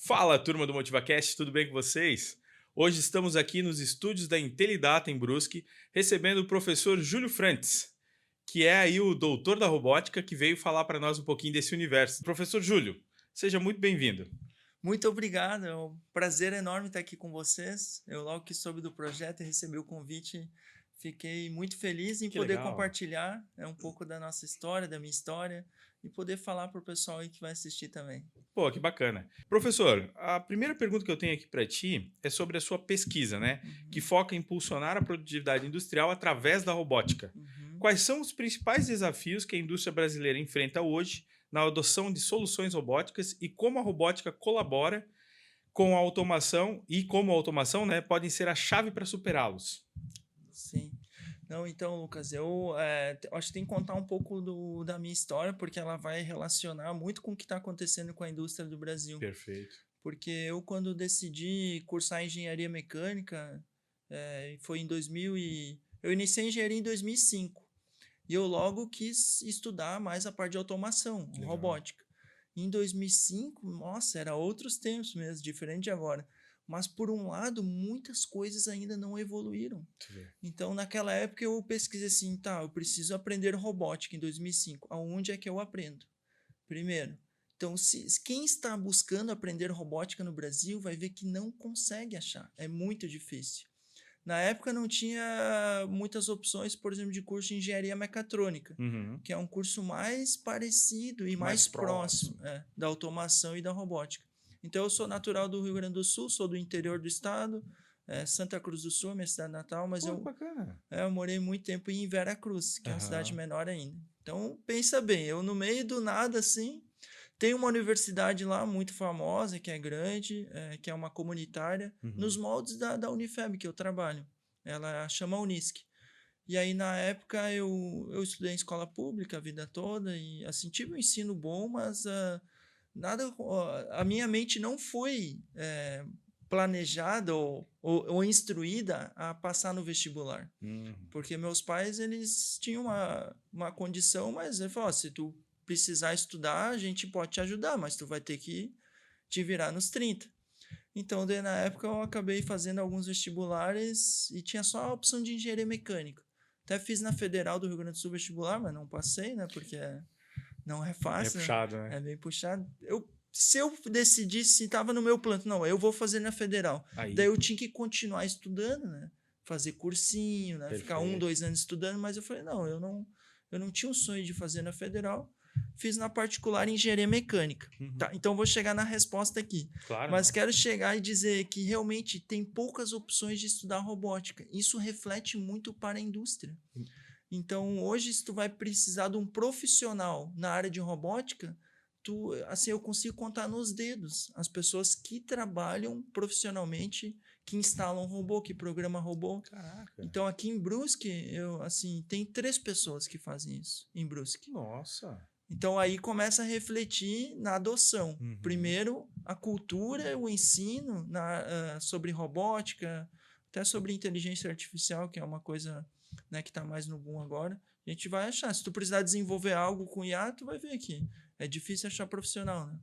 Fala, turma do MotivaCast, tudo bem com vocês? Hoje estamos aqui nos estúdios da Intelidata em Brusque, recebendo o professor Júlio Frantes, que é aí o doutor da robótica que veio falar para nós um pouquinho desse universo. Professor Júlio, seja muito bem-vindo. Muito obrigado, é um prazer enorme estar aqui com vocês. Eu logo que soube do projeto e recebi o convite, fiquei muito feliz em Que poder legal. compartilhar um pouco da nossa história, da minha história, e poder falar para o pessoal aí que vai assistir também. Pô, que bacana. Professor, a primeira pergunta que eu tenho aqui para ti é sobre a sua pesquisa, né? Que Uhum, foca em impulsionar a produtividade industrial através da robótica. uhum. Quais são os principais desafios que a indústria brasileira enfrenta hoje na adoção de soluções robóticas e como a robótica colabora com a automação e como a automação, né, podem ser a chave para superá-los? Sim. Não, então, Lucas, acho que tem que contar um pouco da minha história, porque ela vai relacionar muito com o que está acontecendo com a indústria do Brasil. Perfeito. Porque eu, quando decidi cursar engenharia mecânica, foi em 2000 e... Eu iniciei engenharia em 2005. E eu logo quis estudar mais a parte de automação, Legal. robótica. Em 2005, nossa, era outros tempos mesmo, diferente de agora. Mas, por um lado, muitas coisas ainda não evoluíram. Tu vê. Então, naquela época, eu pesquisei assim, tá, eu preciso aprender robótica em 2005. Aonde é que eu aprendo? Primeiro. Então, quem está buscando aprender robótica no Brasil vai ver que não consegue achar. É muito difícil. Na época não tinha muitas opções, por exemplo, de curso de engenharia mecatrônica, Uhum. que é um curso mais parecido e Mais mais próximo próximo. da automação e da robótica. Então, eu sou natural do Rio Grande do Sul, sou do interior do estado, Santa Cruz do Sul, minha cidade natal, mas Pô, que bacana. eu morei muito tempo em Veracruz, que é uma cidade Aham. menor ainda. Então, pensa bem, eu no meio do nada, assim, tem uma universidade lá muito famosa, que é grande, que é uma comunitária, nos Uhum. moldes da Unifeb, que eu trabalho. Ela chama Unisc. E aí, na época, eu estudei em escola pública a vida toda e, assim, tive um ensino bom, mas nada, a minha mente não foi planejada ou instruída a passar no vestibular. Uhum. Porque meus pais, eles tinham uma condição, mas ele falou: "Ó, se tu precisar estudar, a gente pode te ajudar, mas tu vai ter que te virar nos 30". Então, daí na época eu acabei fazendo alguns vestibulares e tinha só a opção de engenharia mecânica. Até fiz na Federal do Rio Grande do Sul vestibular, mas não passei, né, porque não é É fácil, né, puxado, né? é bem puxado. Se eu decidisse, estava no meu plano, não, eu vou fazer na Federal. Daí Aí, eu tinha que continuar estudando, né, fazer cursinho, né, ficar um, perfeito. 2 anos estudando, mas eu falei: "Não, eu não tinha o sonho de fazer na Federal", fiz na particular engenharia mecânica. Tá, Uhum. então vou chegar na resposta aqui. Claro, Mas não. quero chegar e dizer que realmente tem poucas opções de estudar robótica. Isso reflete muito para a indústria. Então, hoje, se tu vai precisar de um profissional na área de robótica, assim, eu consigo contar nos dedos as pessoas que trabalham profissionalmente, que instalam robô, que programam robô. Caraca. Então, aqui em Brusque, assim, tem 3 pessoas que fazem isso em Brusque. Nossa. Então aí começa a refletir na adoção. Uhum. Primeiro, a cultura, o ensino sobre robótica, até sobre inteligência artificial, que é uma coisa, né, que está mais no boom agora. A gente vai achar. Se tu precisar desenvolver algo com IA, tu vai ver aqui. É difícil achar profissional, né?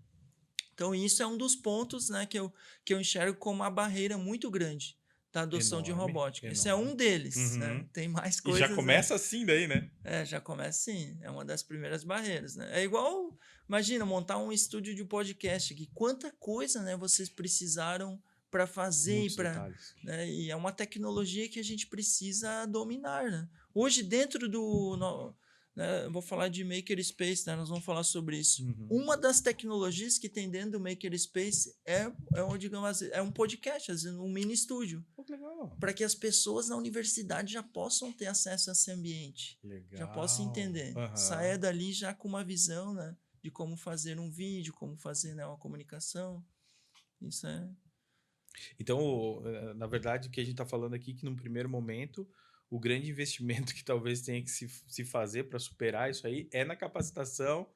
Então, isso é um dos pontos, né, que eu enxergo como uma barreira muito grande da adoção de Enorme, robótica. Esse é um enorme. deles, né? Uhum. Tem mais E já coisas, né? começa assim daí, né? Já começa assim, é uma das primeiras barreiras, né? É igual, imagina, montar um estúdio de podcast aqui, quanta coisa, né, vocês precisaram para fazer e Muitos para, detalhes. né, e é uma tecnologia que a gente precisa dominar, né? Hoje dentro né, eu vou falar de Makerspace, né? Nós vamos falar sobre isso. Uhum. Uma das tecnologias que tem dentro do Makerspace digamos, assim, é um podcast, às vezes, um mini estúdio Pô, que legal. para que as pessoas na universidade já possam ter acesso a esse ambiente, já possam Legal. entender, saia Aham. dali já com uma visão, né, de como fazer um vídeo, como fazer, né, uma comunicação. Isso é Então, na verdade, o que a gente está falando aqui é que num primeiro momento, o grande investimento que talvez tenha que se fazer para superar isso aí é na capacitação,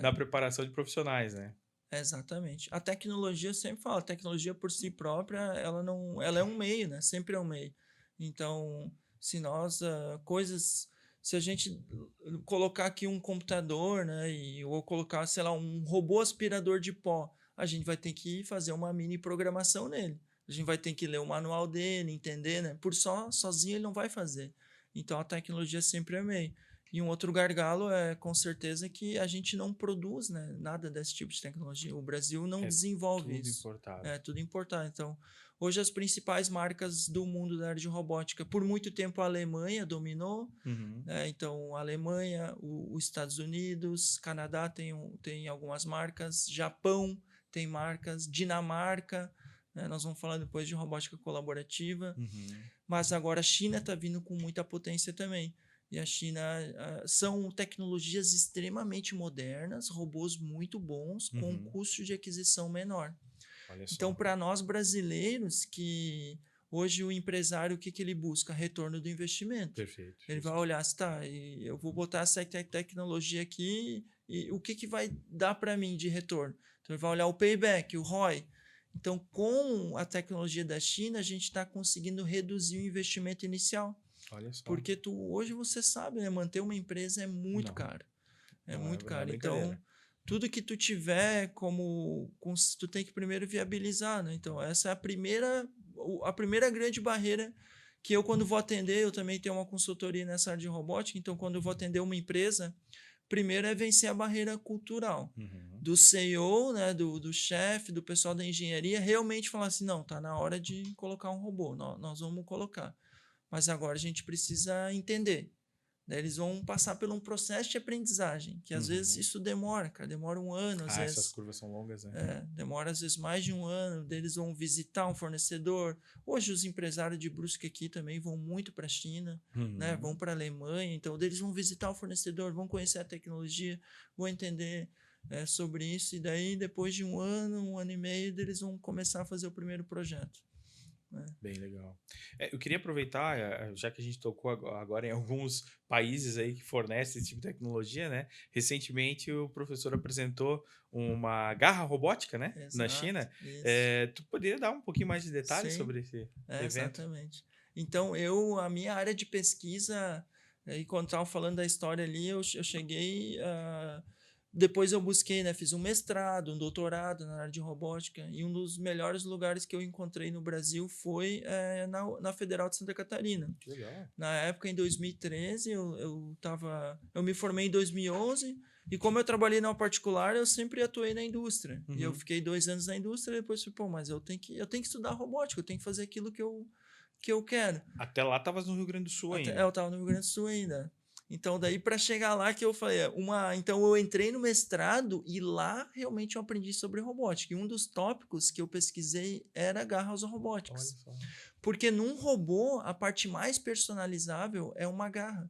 na é, preparação de profissionais, né? exatamente. A tecnologia, eu sempre falo, a tecnologia por si própria, ela não, ela é um meio, né? Sempre é um meio. Então, se nós coisas, se a gente colocar aqui um computador, né, ou colocar, sei lá, um robô aspirador de pó, a gente vai ter que fazer uma mini programação nele. A gente vai ter que ler o manual dele, entender, né? Sozinho ele não vai fazer. Então a tecnologia sempre é meio. E um outro gargalo é, com certeza, que a gente não produz, né, nada desse tipo de tecnologia. O Brasil não desenvolve tudo isso. importado. É tudo importado. Então, hoje as principais marcas do mundo da área de robótica, por muito tempo a Alemanha dominou, né? Então a Alemanha, os Estados Unidos, Canadá tem algumas marcas, Japão tem marcas, Dinamarca, né? Nós vamos falar depois de robótica colaborativa, mas agora a China está vindo com muita potência também. E a China são tecnologias extremamente modernas, robôs muito bons, com um custo de aquisição menor. Olha só. Então, para nós brasileiros, que hoje o empresário, o que ele busca? Retorno do investimento. Perfeito. Ele vai olhar, tá, e eu vou botar essa tecnologia aqui, e o que vai dar para mim de retorno? Então, ele vai olhar o payback, o ROI. Então, com a tecnologia da China, a gente está conseguindo reduzir o investimento inicial. Olha só. Porque hoje você sabe, né? Manter uma empresa é muito caro. É muito caro. Então, tudo que tu tiver tu tem que primeiro viabilizar, né? Então, essa é a primeira grande barreira que eu, quando vou atender, eu também tenho uma consultoria nessa área de robótica, então, quando eu vou atender uma empresa, primeiro é vencer a barreira cultural. Do CEO, né? Do chefe, do pessoal da engenharia, realmente falar assim, não, tá na hora de colocar um robô, nós vamos colocar. Mas agora a gente precisa entender. Daí eles vão passar por um processo de aprendizagem, que às vezes isso demora, cara. Demora um ano, às vezes. Essas curvas são longas, né? Demora às vezes mais de um ano. Daí eles vão visitar um fornecedor. Hoje os empresários de Brusque aqui também vão muito para a China, né? Vão para a Alemanha. Então eles vão visitar o fornecedor, vão conhecer a tecnologia, vão entender sobre isso. E daí depois de um ano e meio, eles vão começar a fazer o primeiro projeto. Bem legal. Eu queria aproveitar, já que a gente tocou agora em alguns países aí que fornecem esse tipo de tecnologia, né? Recentemente o professor apresentou uma garra robótica, né? Exato, na China. Tu poderia dar um pouquinho mais de detalhes sobre esse evento? Exatamente. Então, a minha área de pesquisa, e quando estava falando da história ali, eu cheguei depois eu busquei, né, fiz um mestrado, um doutorado na área de robótica, e um dos melhores lugares que eu encontrei no Brasil foi na Federal de Santa Catarina. Que legal. Na época, em 2013, eu me formei em 2011, e como eu trabalhei na particular, eu sempre atuei na indústria. E eu fiquei 2 anos na indústria, e depois falei, mas eu tenho que estudar robótica, eu tenho que fazer aquilo que eu quero. Até lá estavas no Rio Grande do Sul ainda. Eu estava no Rio Grande do Sul ainda. Então, daí para chegar lá que eu falei, então eu entrei no mestrado e lá realmente eu aprendi sobre robótica. E um dos tópicos que eu pesquisei era garras robóticas. Olha só. Porque num robô, a parte mais personalizável é uma garra.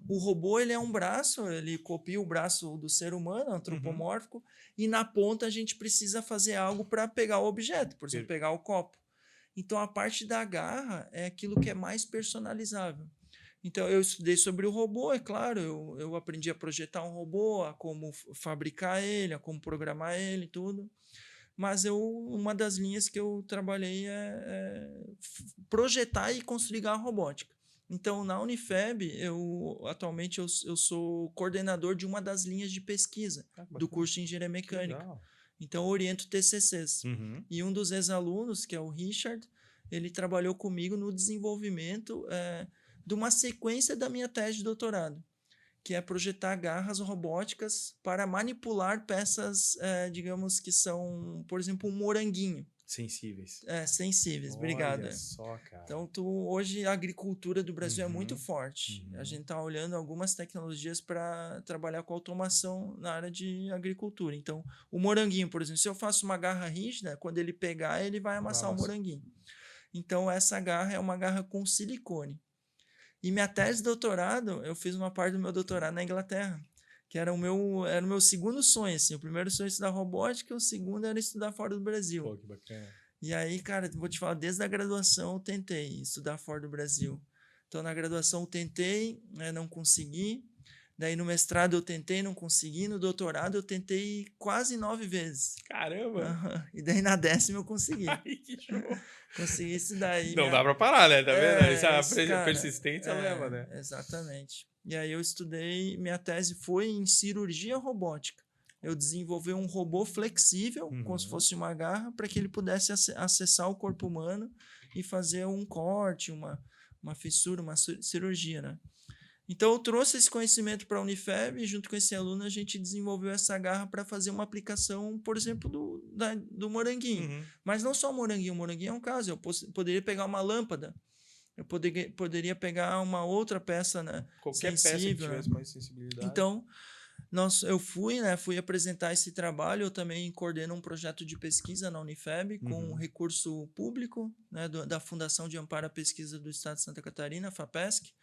O robô, ele é um braço, ele copia o braço do ser humano, antropomórfico, e na ponta a gente precisa fazer algo para pegar o objeto, por exemplo, pegar o copo. Então, a parte da garra é aquilo que é mais personalizável. Então, eu estudei sobre o robô, é claro, eu aprendi a projetar um robô, a como fabricar ele, a como programar ele, tudo. Mas uma das linhas que eu trabalhei é projetar e construir garra robótica. Então, na Unifeb, atualmente eu sou coordenador de uma das linhas de pesquisa do curso de Engenharia Mecânica. Então, eu oriento TCCs. E um dos ex-alunos, que é o Richard, ele trabalhou comigo no desenvolvimento de uma sequência da minha tese de doutorado, que é projetar garras robóticas para manipular peças, digamos, que são, por exemplo, um moranguinho. Sensíveis. Sensíveis, Olha obrigado. Só, cara. Então, hoje a agricultura do Brasil é muito forte. A gente está olhando algumas tecnologias para trabalhar com automação na área de agricultura. Então, o moranguinho, por exemplo, se eu faço uma garra rígida, quando ele pegar, ele vai amassar o moranguinho. Então, essa garra é uma garra com silicone. E minha tese de doutorado, eu fiz uma parte do meu doutorado na Inglaterra, que era o meu segundo sonho, assim. O primeiro sonho era estudar robótica, o segundo era estudar fora do Brasil. Pô, que bacana. E aí, cara, vou te falar, desde a graduação eu tentei estudar fora do Brasil. Então, na graduação eu tentei, não consegui. Daí no mestrado eu tentei, não consegui. No doutorado eu tentei quase 9 vezes. Caramba! E daí na 10ª eu consegui. Ai, que show! Consegui isso daí. Não dá pra parar, né? Tá vendo? Cara, Persistência leva, né? Exatamente. E aí eu estudei, minha tese foi em cirurgia robótica. eu desenvolver um robô flexível, como se fosse uma garra, para que ele pudesse acessar o corpo humano e fazer um corte, uma fissura, uma cirurgia, né? Então, eu trouxe esse conhecimento para a Unifeb e, junto com esse aluno, a gente desenvolveu essa garra para fazer uma aplicação, por exemplo, do moranguinho. Mas não só o moranguinho é um caso. Eu poderia pegar uma lâmpada, eu poderia pegar uma outra peça, né, Qualquer peça que tivesse mais sensibilidade. Então, eu fui apresentar esse trabalho. Eu também coordeno um projeto de pesquisa na Unifeb com recurso público, né, da Fundação de Amparo à Pesquisa do Estado de Santa Catarina, FAPESC.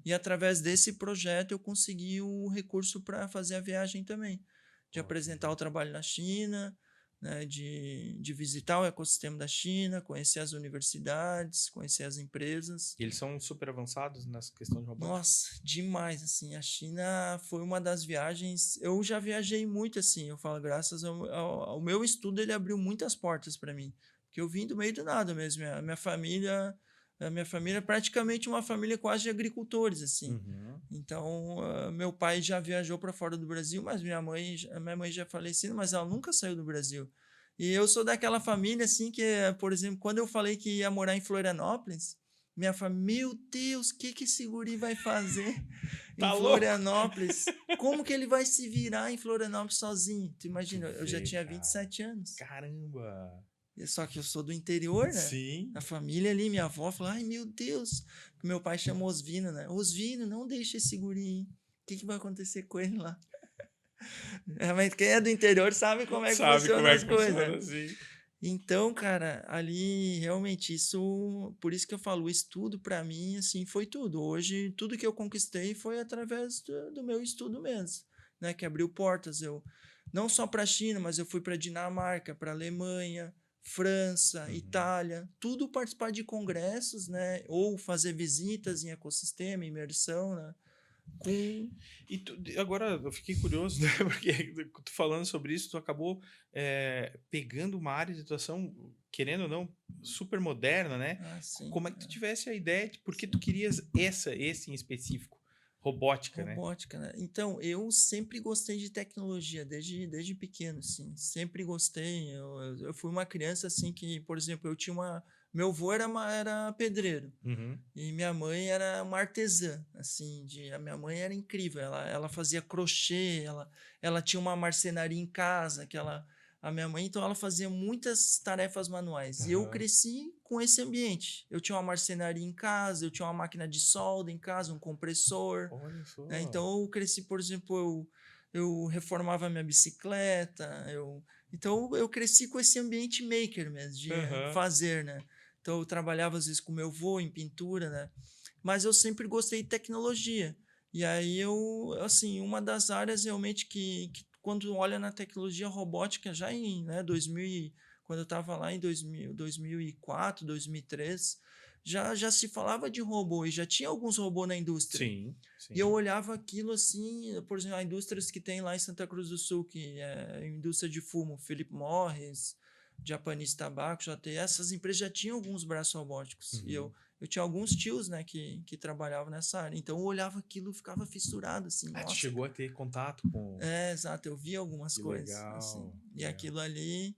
E através desse projeto eu consegui o recurso para fazer a viagem também, de apresentar o trabalho na China, né, de visitar o ecossistema da China, conhecer as universidades, conhecer as empresas. E eles são super avançados nessa questão de robótica? Nossa, demais, assim, a China foi uma das viagens, eu já viajei muito, assim, eu falo, graças ao meu estudo, ele abriu muitas portas para mim, porque eu vim do meio do nada mesmo, a minha família é praticamente uma família quase de agricultores, assim. Então, meu pai já viajou para fora do Brasil, mas minha mãe já é falecida, mas ela nunca saiu do Brasil. E eu sou daquela família, assim, que, por exemplo, quando eu falei que ia morar em Florianópolis, minha família, meu Deus, o que esse guri vai fazer em Florianópolis? Como que ele vai se virar em Florianópolis sozinho? Tu imagina, eu já tinha 27 anos. Caramba! Só que eu sou do interior, né? Sim. A família ali, minha avó falou, ai meu Deus. Meu pai chamou Osvino, né? Osvino, não deixa esse guri ir. O que vai acontecer com ele lá? Mas quem é do interior sabe como é que funciona as coisas. Assim. Então, cara, ali realmente por isso que eu falo, o estudo para mim, assim, foi tudo. Hoje, tudo que eu conquistei foi através do meu estudo mesmo, né? Que abriu portas. Eu não só para a China, mas eu fui para Dinamarca, para Alemanha, França, Itália, tudo participar de congressos, né? Ou fazer visitas em ecossistema, imersão, né? E agora eu fiquei curioso, né? Porque tu falando sobre isso, tu acabou pegando uma área de atuação, querendo ou não, super moderna, né? Sim, como é que tu tivesse a ideia de por que tu querias esse em específico? Robótica, né? Então, eu sempre gostei de tecnologia, desde pequeno, assim. Sempre gostei. Eu fui uma criança, assim, que, por exemplo, eu tinha meu avô era pedreiro e minha mãe era uma artesã, assim, a minha mãe era incrível, ela fazia crochê, ela tinha uma marcenaria em casa, a minha mãe, então ela fazia muitas tarefas manuais, e eu cresci com esse ambiente. Eu tinha uma marcenaria em casa, eu tinha uma máquina de solda em casa, um compressor. Olha só. Né? Então eu cresci, por exemplo, eu reformava minha bicicleta, então eu cresci com esse ambiente maker mesmo, de fazer, né? Então, eu trabalhava, às vezes, com meu avô em pintura, né? Mas eu sempre gostei de tecnologia. E aí, assim, uma das áreas realmente que quando olha na tecnologia robótica, já em 2000, quando eu estava lá em 2004, 2003, já se falava de robô e já tinha alguns robôs na indústria. Sim. E eu olhava aquilo assim, por exemplo, as indústrias que tem lá em Santa Cruz do Sul, que é a indústria de fumo, Philip Morris, Japanese Tobacco, essas empresas já tinham alguns braços robóticos. E eu tinha alguns tios, né, que trabalhavam nessa área. Então eu olhava aquilo e ficava fissurado, assim. Tu nossa, chegou a ter contato com... exato. Eu via algumas coisas. Legal. Assim, e aquilo ali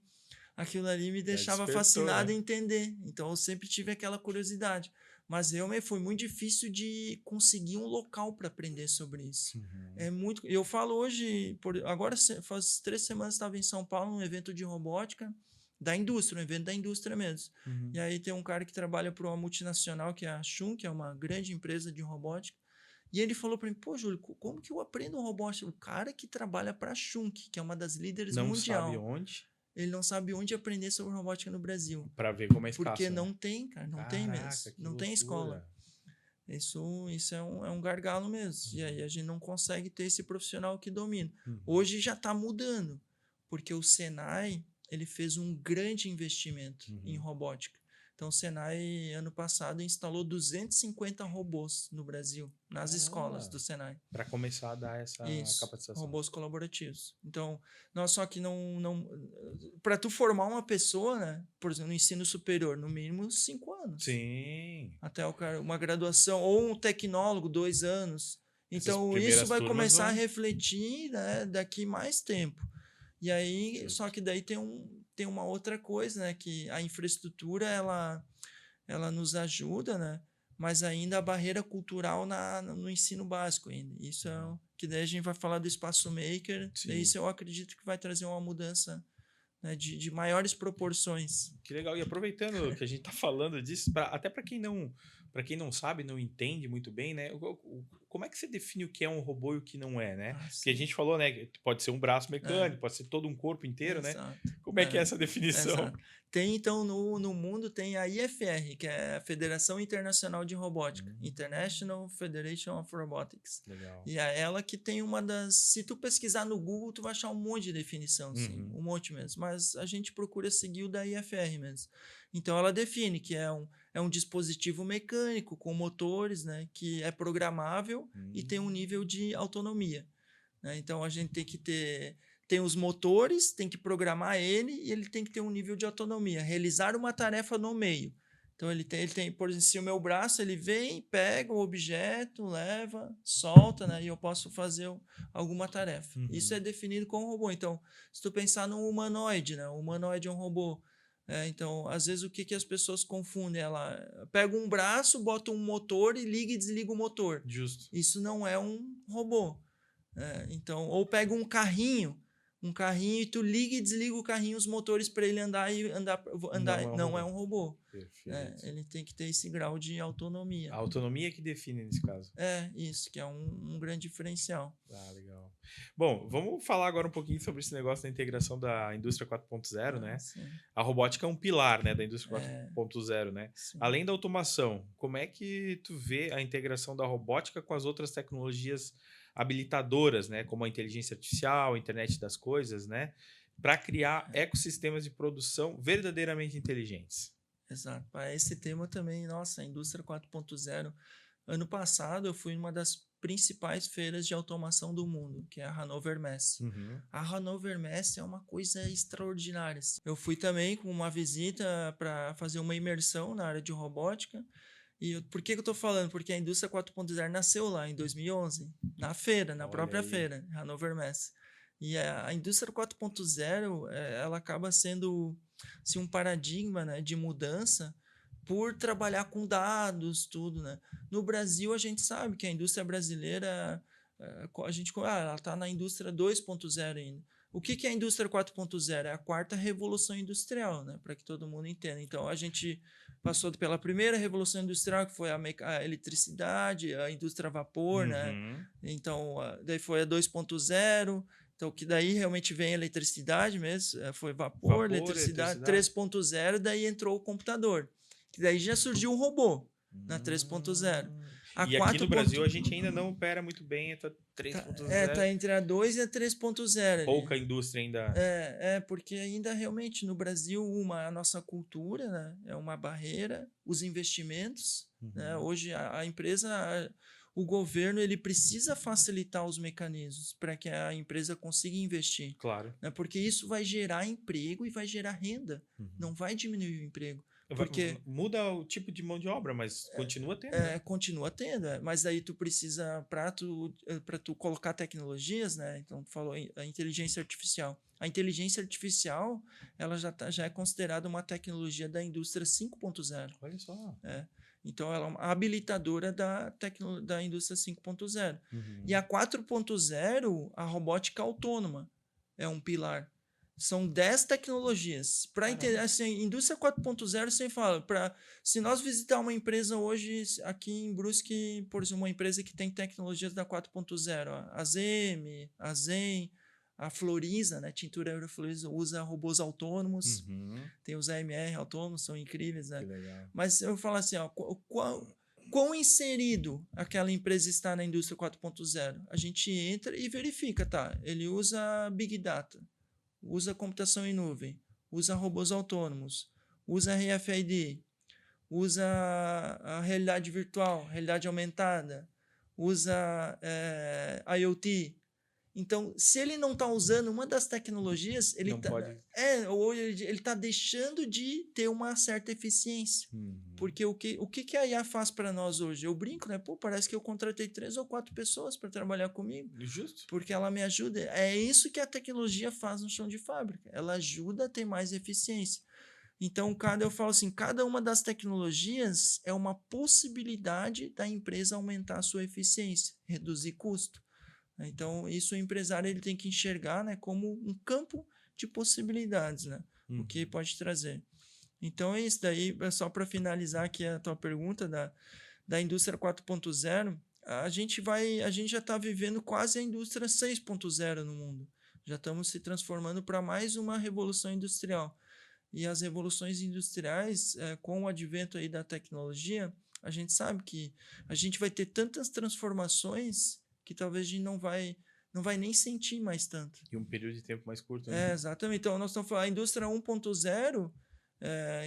me deixava fascinado em entender. Então eu sempre tive aquela curiosidade. Mas realmente foi muito difícil de conseguir um local para aprender sobre isso. É muito. Eu falo hoje, agora faz 3 semanas estava em São Paulo num evento de robótica da indústria, um evento da indústria mesmo. E aí tem um cara que trabalha para uma multinacional, que é a Schunk, que é uma grande empresa de robótica. E ele falou para mim, pô, Júlio, como que eu aprendo robótica? O cara que trabalha para a Schunk, que é uma das líderes mundial. Não sabe onde? Ele não sabe onde aprender sobre robótica no Brasil. Para ver como é escasso. Porque não tem, cara, não tem mesmo. Não tem escola. Isso é um gargalo mesmo. E aí a gente não consegue ter esse profissional que domina. Hoje já está mudando, porque o Senai ele fez um grande investimento em robótica. Então, o Senai, ano passado, instalou 250 robôs no Brasil, nas escolas do Senai. Para começar a dar essa capacitação. Robôs colaborativos. Então, só que não para tu formar uma pessoa, né, por exemplo, no ensino superior, no mínimo 5 anos. Sim. Até uma graduação, ou um tecnólogo, 2 anos. Então, isso vai começar a refletir, né, daqui mais tempo. E aí, Perfeito. só que daí tem uma outra coisa, né? Que a infraestrutura, ela nos ajuda, né? Mas ainda a barreira cultural no ensino básico ainda. Isso é Uhum. que daí a gente vai falar do espaço maker, daí Sim. isso eu acredito que vai trazer uma mudança, né, de maiores proporções. Que legal. E aproveitando que a gente está falando disso, até para quem não sabe, não entende muito bem, né? Como é que você define o que é um robô e o que não é, né? Ah, Porque a sim. gente falou, né? Que pode ser um braço É, mecânico, pode ser todo um corpo inteiro, né? exato. Como é que é essa definição? Exato. Tem, então, no mundo tem a IFR, que é a Federação Internacional de Robótica, Hum, International Federation of Robotics. legal. E é ela que tem uma das... Se tu pesquisar no Google, tu vai achar um monte de definição, sim, Uhum. um monte mesmo. Mas a gente procura seguir o da IFR mesmo. Então, ela define que é um dispositivo mecânico com motores, né, que é programável e tem um nível de autonomia, né? Então, a gente tem que ter... Tem os motores, tem que programar ele e ele tem que ter um nível de autonomia, realizar uma tarefa no meio. Então ele tem, por exemplo, se o meu braço ele vem, pega o objeto, leva, solta, né? E eu posso fazer alguma tarefa. Isso é Uhum. definido como robô. Então, se tu pensar no humanoide, né? O humanoide é um robô. Então, às vezes o que, que as pessoas confundem? Ela pega um braço, bota um motor e liga e desliga o motor. Justo. Isso não é um robô. Então, ou pega um carrinho e tu liga e desliga o carrinho, os motores para ele andar e Não andar, é um não é robô. um robô. Perfeito. Ele tem que ter esse grau de A autonomia. autonomia que define nesse caso. É isso, que é um grande diferencial. Ah, legal. Bom, vamos falar agora um pouquinho sobre esse negócio da integração da indústria 4.0, né? Sim, A robótica é um pilar, né, da indústria é, 4.0, né? sim. Além da automação, como é que tu vê a integração da robótica com as outras tecnologias habilitadoras, né, como a inteligência artificial, a internet das coisas, né, para criar ecossistemas de produção verdadeiramente inteligentes? Exato. Para esse tema também, nossa, a indústria 4.0. Ano passado eu fui em uma das principais feiras de automação do mundo, que é a Hannover Messe. Uhum. A Hannover Messe é uma coisa extraordinária, assim. Eu fui também com uma visita para fazer uma imersão na área de robótica. Por que que eu estou falando? Porque a indústria 4.0 nasceu lá em 2011, na feira, na Olha própria aí. feira, Hannover Messe. E a indústria 4.0, ela acaba sendo assim, um paradigma, né, de mudança por trabalhar com dados, tudo, né? No Brasil, a gente sabe que a indústria brasileira, ela está na indústria 2.0 ainda. O que, que é a indústria 4.0? É a quarta revolução industrial, né? Para que todo mundo entenda. Então, a gente passou pela primeira revolução industrial, que foi a eletricidade, a indústria a vapor, né? Uhum. Então, daí foi a 2.0, então que daí realmente vem a eletricidade mesmo, foi vapor, Vapor, eletricidade, eletricidade. 3.0, daí entrou o computador, que daí já surgiu o robô na 3.0. Hum. A E aqui no 4. Brasil a gente ainda não opera muito bem essa Tá 3.0. entre a 2 e a 3.0 ali. Pouca indústria ainda. Porque ainda realmente no Brasil a nossa cultura, né, é uma barreira, os investimentos, né, Uhum. hoje a empresa, o governo ele precisa facilitar os mecanismos para que a empresa consiga investir, Claro. né, porque isso vai gerar emprego e vai gerar renda, Uhum. não vai diminuir o emprego, porque Muda o tipo de mão de obra, mas continua tendo, né? continua tendo, mas aí tu precisa, para tu colocar tecnologias, né? Então, tu falou a inteligência artificial. A inteligência artificial, ela já é considerada uma tecnologia da indústria 5.0. Olha só. Então, ela é uma habilitadora da indústria 5.0. Uhum. E a 4.0, a robótica autônoma, é um pilar. São 10 tecnologias. Para entender, Caramba. assim, indústria 4.0, você fala, se nós visitar uma empresa hoje, aqui em Brusque, por exemplo, uma empresa que tem tecnologias da 4.0, a ZM, a Zen, a Floriza, né, Tintura Eurofloriza, usa robôs autônomos, Uhum. tem os AMR autônomos, são incríveis, Que né? legal. Mas eu falo assim, ó, quão inserido aquela empresa está na indústria 4.0? A gente entra e verifica, tá? Ele usa Big Data, usa computação em nuvem, usa robôs autônomos, usa RFID, usa a realidade virtual, realidade aumentada, usa IoT. Então, se ele não está usando uma das tecnologias, ele Não pode. ou ele está deixando de ter uma certa eficiência. Uhum. Porque o que a IA faz para nós hoje? Eu brinco, né? Pô, parece que eu contratei 3 ou 4 pessoas para trabalhar comigo, Justo. porque ela me ajuda. É isso que a tecnologia faz no chão de fábrica. Ela ajuda a ter mais eficiência. Então, eu falo assim, cada uma das tecnologias é uma possibilidade da empresa aumentar a sua eficiência, reduzir custo. Então, isso o empresário ele tem que enxergar, né, como um campo de possibilidades, né? O que pode trazer. Então, é isso daí, só para finalizar aqui a tua pergunta da indústria 4.0, a gente já está vivendo quase a indústria 6.0 no mundo. Já estamos se transformando para mais uma revolução industrial. E as revoluções industriais, com o advento aí da tecnologia, a gente sabe que a gente vai ter tantas transformações que talvez a gente não vai nem sentir mais tanto. E um período de tempo mais curto, né? Exatamente. Então, nós estamos falando, a indústria 1.0,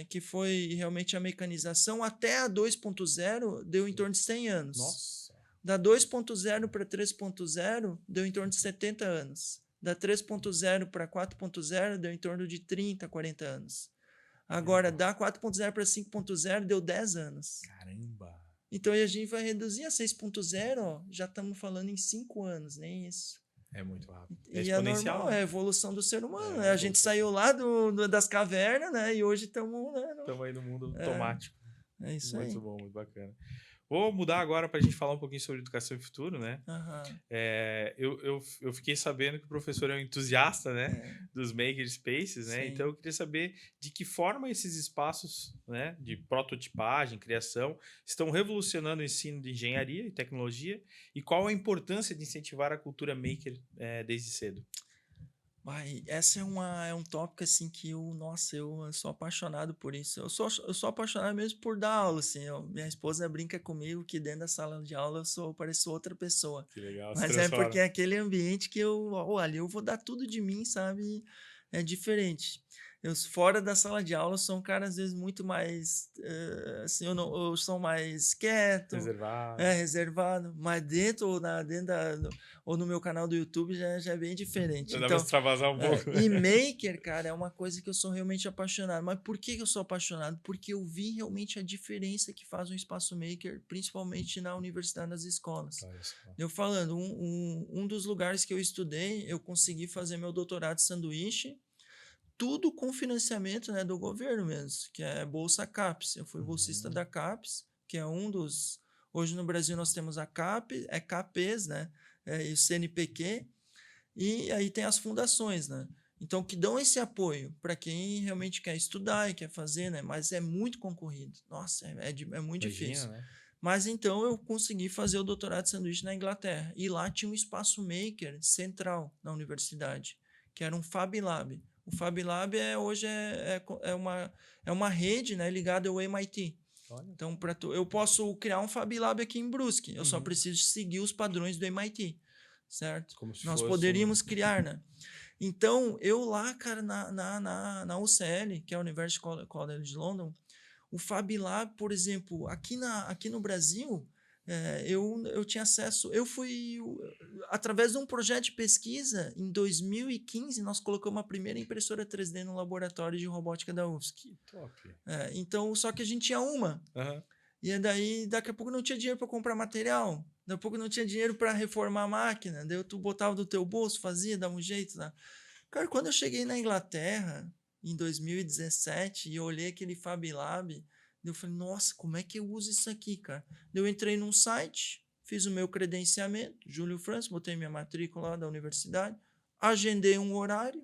que foi realmente a mecanização, até a 2.0 deu em torno de 100 anos. Nossa. Da 2.0 para 3.0 deu em torno de 70 anos. Da 3.0 para 4.0 deu em torno de 30, 40 anos. Agora, da 4.0 para 5.0 deu 10 anos. Caramba. Então, a gente vai reduzir a 6.0, ó, já estamos falando em 5 anos, nem isso. É muito rápido. É E exponencial, normal, né? é a evolução do ser humano, É, né? A gente saiu lá das cavernas, né? E hoje estamos... Estamos aí no mundo automático. É isso aí. Muito bom, muito bacana. Vou mudar agora para a gente falar um pouquinho sobre educação e futuro, né? Aham. Eu fiquei sabendo que o professor é um entusiasta, né, É. dos maker spaces, né? Sim. Então eu queria saber de que forma esses espaços, né, de prototipagem, criação, estão revolucionando o ensino de engenharia e tecnologia e qual a importância de incentivar a cultura maker desde cedo. Essa é um tópico assim que eu sou apaixonado por isso. Eu sou apaixonado mesmo por dar aula, assim. Minha esposa brinca comigo que dentro da sala de aula pareço outra pessoa. Que legal, Mas é porque é aquele ambiente que ali eu vou dar tudo de mim, sabe? É diferente. Fora da sala de aula, eu sou um cara, às vezes, muito mais, assim, eu sou mais quieto, reservado. reservado, mas dentro ou no meu canal do YouTube já é bem diferente. Dá pra extravasar um pouco. E maker, cara, é uma coisa que eu sou realmente apaixonado. Mas por que eu sou apaixonado? Porque eu vi realmente a diferença que faz um espaço maker, principalmente na universidade, nas escolas. Eu falando, um dos lugares que eu estudei, eu consegui fazer meu doutorado de sanduíche, tudo com financiamento, né, do governo mesmo, que é Bolsa CAPES. Eu fui bolsista da CAPES, que é um dos... Hoje no Brasil nós temos a CAPES, CAPES, né, e o CNPq, e aí tem as fundações, né? Então, que dão esse apoio para quem realmente quer estudar e quer fazer, né? Mas é muito concorrido. Nossa, é muito difícil. Né? Mas então eu consegui fazer o doutorado de sanduíche na Inglaterra. E lá tinha um espaço maker central na universidade, que era um Fab Lab. O Fab Lab hoje é uma rede, né, ligada ao MIT. Olha. Então, eu posso criar um Fab Lab aqui em Brusque. Eu só preciso seguir os padrões do MIT, certo? Nós poderíamos criar, né? Então, eu lá, cara, na UCL, que é a University College London, o Fab Lab, por exemplo, aqui no Brasil, eu tinha acesso... Através de um projeto de pesquisa, em 2015, nós colocamos a primeira impressora 3D no laboratório de robótica da UFSC. Que top. Então, só que a gente tinha uma. E daí, daqui a pouco não tinha dinheiro para comprar material. Daqui a pouco não tinha dinheiro para reformar a máquina. Daí tu botava do teu bolso, fazia, dava um jeito. Né? Cara, quando eu cheguei na Inglaterra, em 2017, e eu olhei aquele Fab Lab, eu falei, nossa, como é que eu uso isso aqui, cara? Eu entrei num site, fiz o meu credenciamento, Júlio França, botei minha matrícula lá da universidade, agendei um horário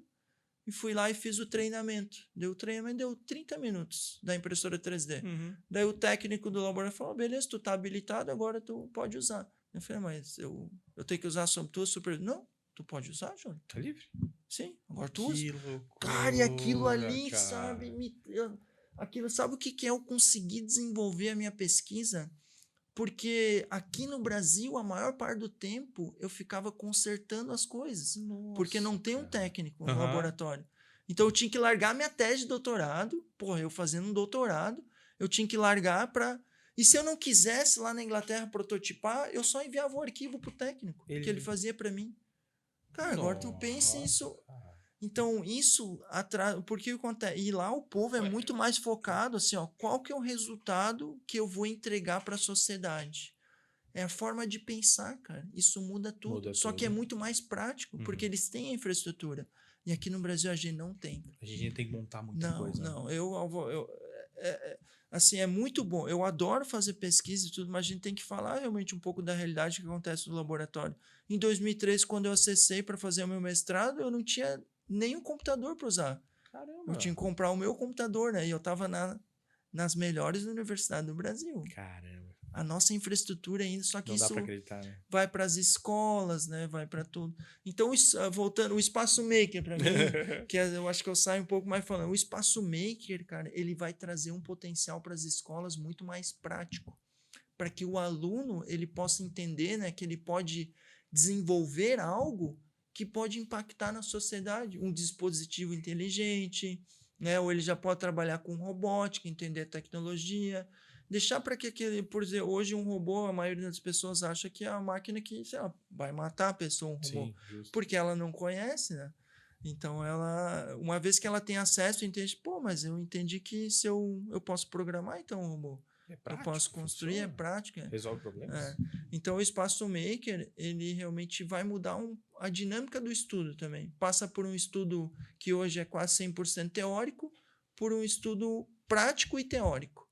e fui lá e fiz o treinamento. O treinamento deu 30 minutos da impressora 3D. Daí o técnico do laboratório falou, beleza, tu tá habilitado, agora tu pode usar. Eu falei, mas eu tenho que usar sob tua supervisão? Não, tu pode usar, Júlio. Tá livre? Sim, agora tu usa. Que loucura, cara, e aquilo ali, cara. sabe, sabe o que é eu conseguir desenvolver a minha pesquisa? Porque aqui no Brasil, a maior parte do tempo, eu ficava consertando as coisas. Nossa, porque não tem um técnico no Aham. laboratório. Então, eu tinha que largar minha tese de doutorado. Porra, eu fazendo um doutorado, eu tinha que largar para... E se eu não quisesse lá na Inglaterra prototipar, eu só enviava o arquivo pro técnico, que ele fazia para mim. Cara, agora tu pensa isso. Nossa. Então, isso atrás. Porque acontece? E lá o povo é Ué, muito mais focado assim, ó. Qual que é o resultado que eu vou entregar para a sociedade? É a forma de pensar, cara. Isso muda tudo. muda Só que é tudo. muito mais prático, porque Uhum. eles têm a infraestrutura. E aqui no Brasil a gente não tem. A gente tem que montar muita Não, coisa, né? não. Assim, é muito bom. Eu adoro fazer pesquisa e tudo, mas a gente tem que falar realmente um pouco da realidade que acontece no laboratório. Em 2003, quando eu acessei para fazer o meu mestrado, eu não tinha nenhum computador para usar. Eu tinha Caramba. que comprar o meu computador, né? E eu estava nas melhores universidades do Brasil. Caramba. A nossa infraestrutura ainda, só que Não dá isso pra acreditar, né? vai para as escolas, né? Vai para tudo. Então, voltando, o espaço maker para mim, eu acho que eu saio um pouco mais falando, o espaço maker, cara, ele vai trazer um potencial para as escolas muito mais prático, para que o aluno ele possa entender, né, que ele pode desenvolver algo que pode impactar na sociedade, um dispositivo inteligente, né? Ou ele já pode trabalhar com robótica, entender tecnologia. Deixar para que aquele, por exemplo, hoje um robô, a maioria das pessoas acha que é a máquina que, sei lá, vai matar a pessoa, um robô, Sim, justo. porque ela não conhece, né? Então ela, uma vez que ela tem acesso, entende, pô, mas eu entendi que se eu posso programar então um robô, É eu prático, posso construir, é funciona, prática. resolve problemas. É. Então o espaço maker, ele realmente vai mudar a dinâmica do estudo também. Passa por um estudo que hoje é quase 100% teórico, por um estudo prático e teórico,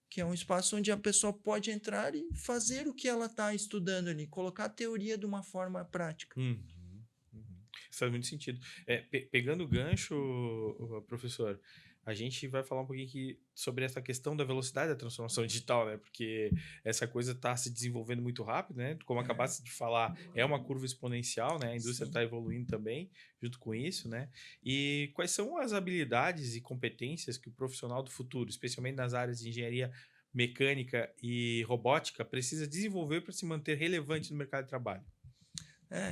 que é um espaço onde a pessoa pode entrar e fazer o que ela está estudando ali, colocar a teoria de uma forma prática. Uhum, uhum. Isso faz muito sentido. Pegando o gancho, professor, a gente vai falar um pouquinho aqui sobre essa questão da velocidade da transformação digital, né? Porque essa coisa está se desenvolvendo muito rápido, né? Como acabaste de falar, é uma curva exponencial, né? A indústria está evoluindo também junto com isso, né? E quais são as habilidades e competências que o profissional do futuro, especialmente nas áreas de engenharia mecânica e robótica, precisa desenvolver para se manter relevante no mercado de trabalho?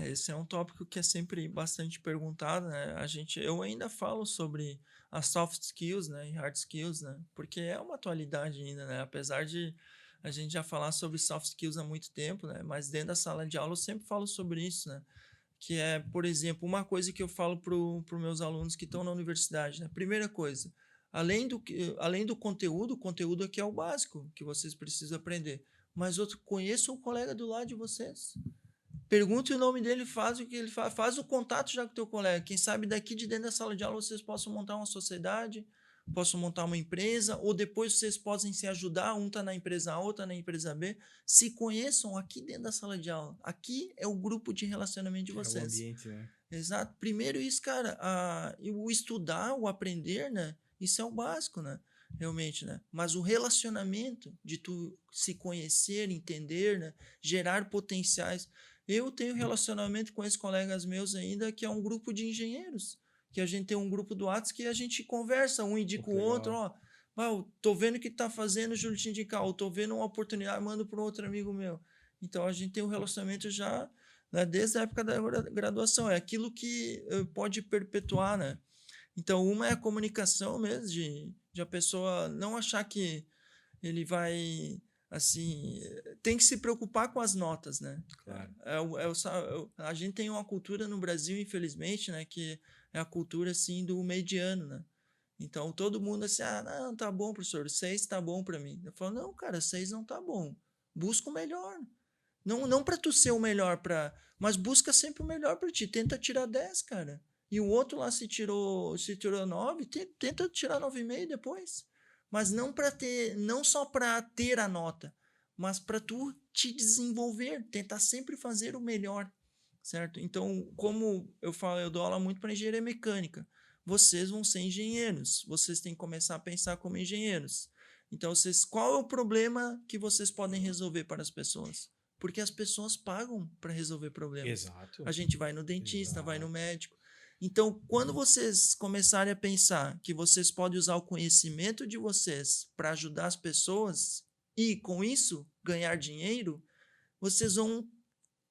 Esse é um tópico que é sempre bastante perguntado, né? Eu ainda falo sobre as soft skills, né, e hard skills, né? Porque é uma atualidade ainda, né? Apesar de a gente já falar sobre soft skills há muito tempo, né? Mas dentro da sala de aula eu sempre falo sobre isso, né? Que é, por exemplo, uma coisa que eu falo para os meus alunos que estão na universidade, né? Primeira coisa, além do conteúdo, o conteúdo aqui é o básico que vocês precisam aprender. Mas conheça o colega do lado de vocês. Pergunte o nome dele, faz o que ele faz, faz o contato já com o teu colega. Quem sabe daqui de dentro da sala de aula vocês possam montar uma sociedade, possam montar uma empresa, ou depois vocês possam se ajudar, um está na empresa A, outro está na empresa B. Se conheçam aqui dentro da sala de aula. Aqui é o grupo de relacionamento de É o vocês. ambiente, né? Exato. Primeiro isso, cara, o estudar, o aprender, né? Isso é o básico, né? Realmente, né? Mas o relacionamento de tu se conhecer, entender, né? Gerar potenciais. Eu tenho relacionamento com esses colegas meus ainda, que é um grupo de engenheiros, que a gente tem um grupo do WhatsApp que a gente conversa, um indica o outro, ó, tô vendo o que tá fazendo, Júlio te indicar, ou tô vendo uma oportunidade, mando para outro amigo meu. Então a gente tem um relacionamento já, né, desde a época da graduação, é aquilo que pode perpetuar, né? Então uma é a comunicação mesmo, de a pessoa não achar que ele vai, assim, tem que se preocupar com as notas, né? Claro. A gente tem uma cultura no Brasil, infelizmente, né, que é a cultura, assim, do mediano, né? Então, todo mundo assim, não, tá bom, professor, 6 tá bom para mim. Eu falo, não, cara, 6 não tá bom. Busca o melhor. Não para tu ser o melhor, mas busca sempre o melhor para ti. Tenta tirar 10, cara. E o outro lá se tirou 9, tenta tirar 9,5 depois. Mas não só para ter a nota, mas para tu te desenvolver, tentar sempre fazer o melhor, certo? Então, como eu falo, eu dou aula muito para engenharia mecânica. Vocês vão ser engenheiros, vocês têm que começar a pensar como engenheiros. Então, qual é o problema que vocês podem resolver para as pessoas? Porque as pessoas pagam para resolver problemas. Exato. A gente vai no dentista, vai no médico. Então, quando vocês começarem a pensar que vocês podem usar o conhecimento de vocês para ajudar as pessoas e, com isso, ganhar dinheiro, vocês vão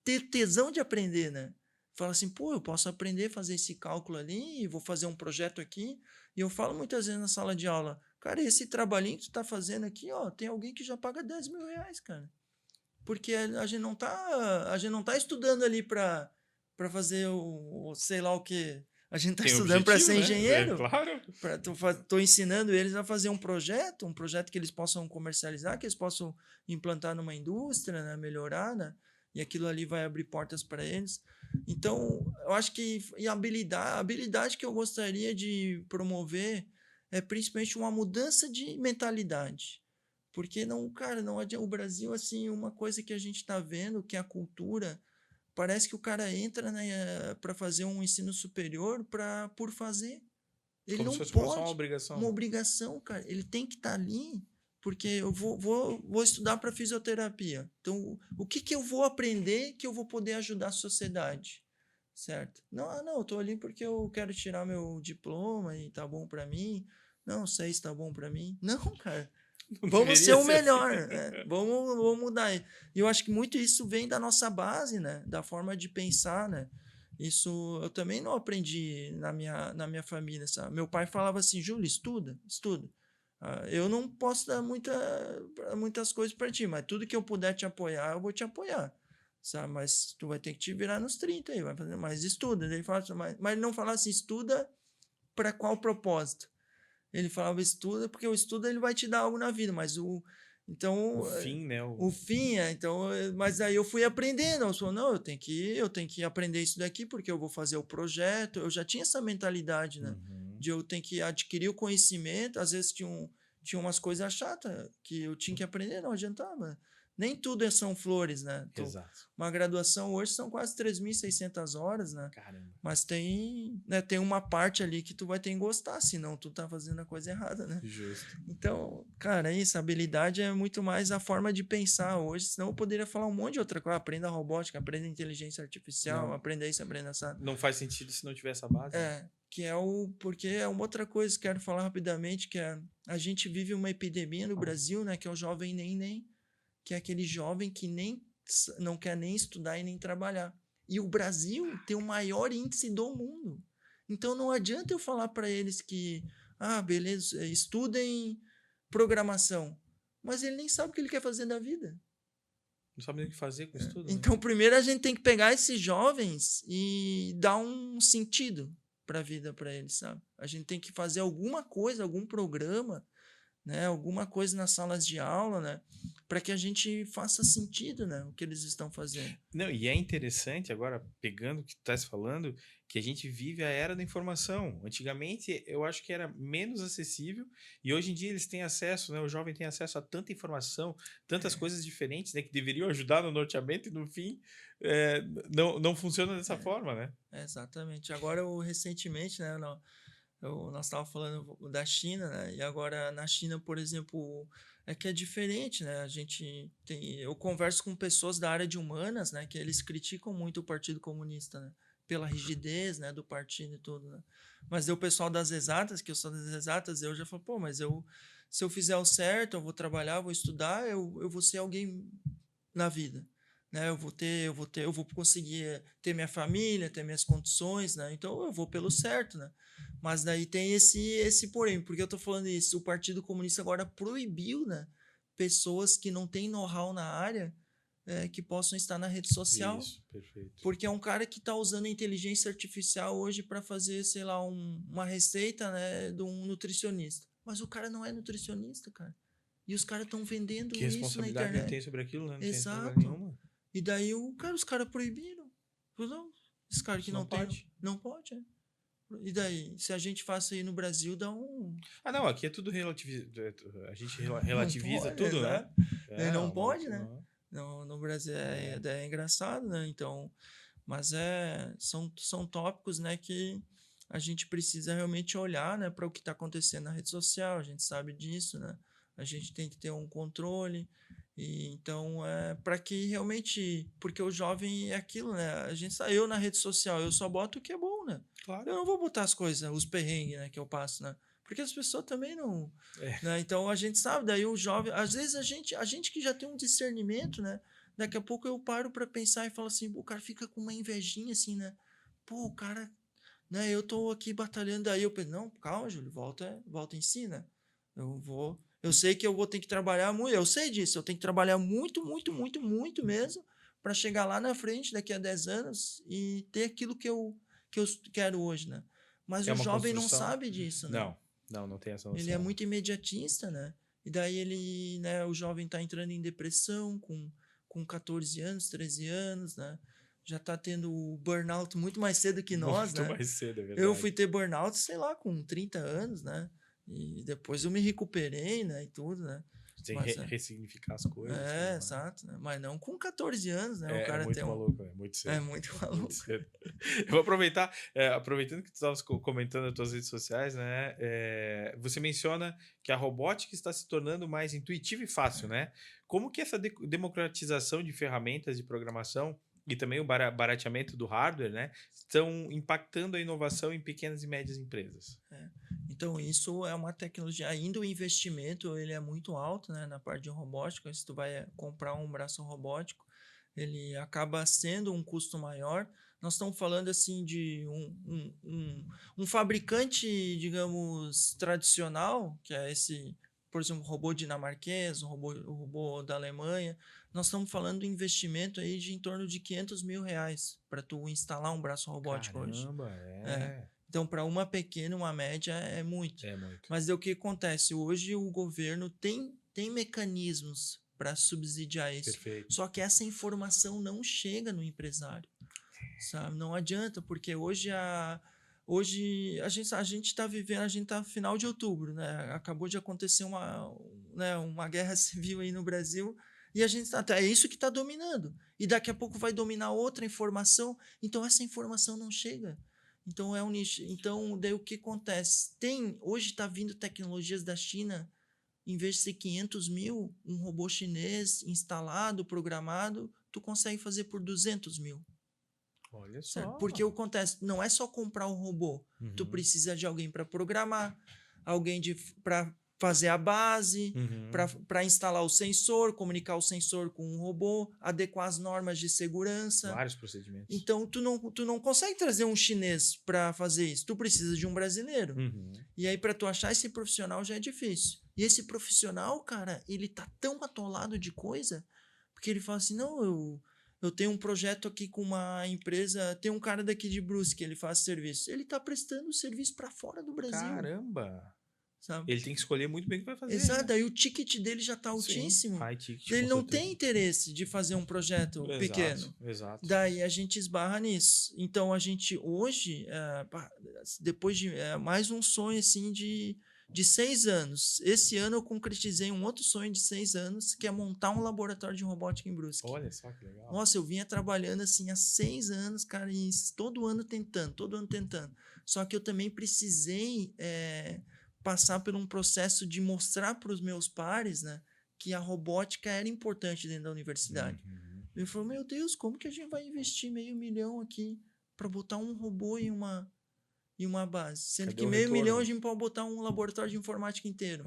ter tesão de aprender, né? Fala assim, pô, eu posso aprender a fazer esse cálculo ali, vou fazer um projeto aqui. E eu falo muitas vezes na sala de aula, cara, esse trabalhinho que tu tá fazendo aqui, ó, tem alguém que já paga 10 mil reais, cara. Porque a gente não tá estudando ali para para fazer sei lá o que a gente está Tem estudando para objetivo, ser né? engenheiro. Claro. Tô ensinando eles a fazer um projeto que eles possam comercializar, que eles possam implantar numa indústria, né? Melhorar, né? E aquilo ali vai abrir portas para eles. Então, eu acho que a habilidade que eu gostaria de promover é principalmente uma mudança de mentalidade. Porque não, cara, não adianta. O Brasil, assim, uma coisa que a gente está vendo, que é a cultura, parece que o cara entra, né, para fazer um ensino superior por fazer. Ele Como se não fosse só uma pode. obrigação, Uma né? obrigação, cara. Ele tem que estar ali, porque eu vou estudar para fisioterapia. Então, o que, que eu vou aprender que eu vou poder ajudar a sociedade? Certo? Não, não, eu tô ali porque eu quero tirar meu diploma e tá bom para mim. Não, 6 tá bom para mim. Não, cara. Não Vamos ser deveria o ser assim. melhor, né? Vamos mudar. E eu acho que muito isso vem da nossa base, né? Da forma de pensar, né? Isso eu também não aprendi na minha família, sabe? Meu pai falava assim, Júlio, estuda, estuda. Eu não posso dar muitas coisas para ti, mas tudo que eu puder te apoiar, eu vou te apoiar, sabe? Mas tu vai ter que te virar nos 30 aí, vai fazer, mas estuda. Ele fala, assim, mas ele não fala assim, estuda para qual propósito? Ele falava estuda, porque o estudo ele vai te dar algo na vida, mas O então fim, né? o fim então, mas aí eu fui aprendendo, eu falei, não, eu tenho que aprender isso daqui porque eu vou fazer o projeto. Eu já tinha essa mentalidade, né? Uhum. De eu ter que adquirir o conhecimento, às vezes tinha umas coisas chatas que eu tinha que aprender, não adiantava. Nem tudo são flores, né? Exato. Uma graduação hoje são quase 3.600 horas, né? Caramba. Mas tem uma parte ali que tu vai ter que gostar, senão tu tá fazendo a coisa errada, né? Justo. Então, cara, isso, a habilidade é muito mais a forma de pensar hoje, senão eu poderia falar um monte de outra coisa. Aprenda robótica, aprenda inteligência artificial, Não, aprenda isso, aprenda essa. não faz sentido se não tiver essa base, né? Porque é uma outra coisa que quero falar rapidamente, que é a gente vive uma epidemia no Brasil, né, que é o jovem nem, que é aquele jovem que não quer nem estudar e nem trabalhar. E o Brasil tem o maior índice do mundo. Então não adianta eu falar para eles que, beleza, estudem programação, mas ele nem sabe o que ele quer fazer da vida. Não sabe nem o que fazer com isso tudo, né? Então, primeiro a gente tem que pegar esses jovens e dar um sentido para a vida para eles, sabe? A gente tem que fazer alguma coisa, algum programa, né? Alguma coisa nas salas de aula, né? Para que a gente faça sentido, né? O que eles estão fazendo. Não, e é interessante, agora, pegando o que tu estás falando, que a gente vive a era da informação. Antigamente, eu acho que era menos acessível, e hoje em dia eles têm acesso, né? O jovem tem acesso a tanta informação, tantas coisas diferentes, né? Que deveriam ajudar no norteamento e no fim não funciona dessa forma, né? Exatamente. Agora, recentemente, né? Nós estávamos falando da China, né? E agora na China, por exemplo, é que é diferente, né? Eu converso com pessoas da área de humanas, né? Que eles criticam muito o Partido Comunista, né? Pela rigidez, né? Do partido e tudo, né? Mas o pessoal das exatas, que eu sou das exatas, eu já falo, pô, mas se eu fizer o certo, eu vou trabalhar, vou estudar, eu vou ser alguém na vida, né? Eu vou conseguir ter minha família, ter minhas condições, né? Então eu vou pelo certo, né? Mas daí tem esse porém, porque eu tô falando isso, o Partido Comunista agora proibiu, né? Pessoas que não têm know-how na área que possam estar na rede social, Isso, perfeito. porque é um cara que está usando a inteligência artificial hoje para fazer, sei lá, uma receita, né, de um nutricionista. Mas o cara não é nutricionista, cara. E os caras estão vendendo Que isso na responsabilidade ele internet. tem sobre aquilo, né? Não tem responsabilidade Exato. nenhuma. E daí os caras proibiram. Não, esse cara que Não não tem. pode. Não pode, é. E daí, se a gente faz isso aí no Brasil, dá um. Ah, não, aqui é tudo relativiza. A gente Não relativiza pode, tudo, né? exato. Daí não pode, né? Não. No Brasil é engraçado, né? Então, mas são tópicos, né, que a gente precisa realmente olhar, né, para o que está acontecendo na rede social. A gente sabe disso, né? A gente tem que ter um controle. E então, para que realmente, porque o jovem é aquilo, né? A gente saiu na rede social, eu só boto o que é bom, né? Claro. Eu não vou botar as coisas, os perrengues, né, que eu passo, né? Porque as pessoas também não, É. né? Então a gente sabe, daí o jovem, às vezes a gente que já tem um discernimento, né? Daqui a pouco eu paro para pensar e falo assim, o cara fica com uma invejinha assim, né? Pô, o cara, né, eu tô aqui batalhando, daí eu penso, não, calma, Júlio, volta em si, né? Eu sei que eu vou ter que trabalhar muito, eu sei disso, eu tenho que trabalhar muito, muito, muito, muito mesmo para chegar lá na frente, daqui a 10 anos, e ter aquilo que eu quero hoje, né? Mas É o uma jovem não construção. sabe disso, né? Não tem essa Ele é noção. muito imediatista, né? E daí ele, né, o jovem tá entrando em depressão com 14 anos, 13 anos, né? Já tá tendo o burnout muito mais cedo que nós, Muito né? mais cedo, é Eu fui verdade. ter burnout, sei lá, com 30 anos, né? E depois eu me recuperei, né? E tudo, né? Tem que Mas ressignificar as coisas, tudo mais. exato, né? Mas não com 14 anos, né? O É cara tem muito um. maluco, é muito É cedo. muito Muito maluco. cedo. Eu vou aproveitar, aproveitando que tu estavas comentando nas tuas redes sociais, né? Você menciona que a robótica está se tornando mais intuitiva e fácil, né? Como que essa democratização de ferramentas de programação e também o barateamento do hardware, né, estão impactando a inovação em pequenas e médias empresas? Então, isso é uma tecnologia. Ainda o investimento ele é muito alto, né, na parte de robótica. Se tu vai comprar um braço robótico, ele acaba sendo um custo maior. Nós estamos falando assim de um fabricante, digamos, tradicional, que é esse, por exemplo, robô dinamarquês, o robô da Alemanha. Nós estamos falando de investimento aí de em torno de R$ 500.000 para tu instalar um braço robótico hoje. Caramba, É. Então, para uma pequena, uma média é muito. É muito. Mas é o que acontece? Hoje o governo tem mecanismos para subsidiar isso. Perfeito. Só que essa informação não chega no empresário, sabe? Não adianta, porque hoje a gente está vivendo, a gente está no final de outubro, né? Acabou de acontecer uma guerra civil aí no Brasil e a gente é isso que está dominando. E daqui a pouco vai dominar outra informação, então essa informação não chega. Então é um nicho. Então, daí o que acontece? Hoje está vindo tecnologias da China, em vez de ser 500 mil, um robô chinês instalado, programado, tu consegue fazer por 200 mil. Olha Certo? só. Porque o que acontece? Não é só comprar um robô. Tu precisa de alguém para programar, alguém para fazer a base, para instalar o sensor, comunicar o sensor com o robô, adequar as normas de segurança. Vários procedimentos. Então, tu não consegue trazer um chinês para fazer isso. Tu precisa de um brasileiro. E aí, para tu achar esse profissional já é difícil. E esse profissional, cara, ele tá tão atolado de coisa, porque ele fala assim, não, eu tenho um projeto aqui com uma empresa, tem um cara daqui de Brusque, ele faz serviço. Ele tá prestando serviço para fora do Brasil. Caramba! Sabe? Ele tem que escolher muito bem o que vai fazer. Exato, aí o ticket dele já tá altíssimo. High ticket, Ele com não certeza. tem interesse de fazer um projeto pequeno. Exato. Daí a gente esbarra nisso. Então a gente hoje, depois de mais um sonho assim de 6 anos. Esse ano eu concretizei um outro sonho de 6 anos, que é montar um laboratório de robótica em Brusque. Olha só que legal. Nossa, eu vinha trabalhando assim há 6 anos, cara, e todo ano tentando. Só que eu também precisei passar por um processo de mostrar para os meus pares, né, que a robótica era importante dentro da universidade. Ele falou, meu Deus, como que a gente vai investir R$500 mil aqui para botar um robô em uma base? Sendo Cadê que o R$500 mil retorno? a gente pode botar um laboratório de informática inteiro.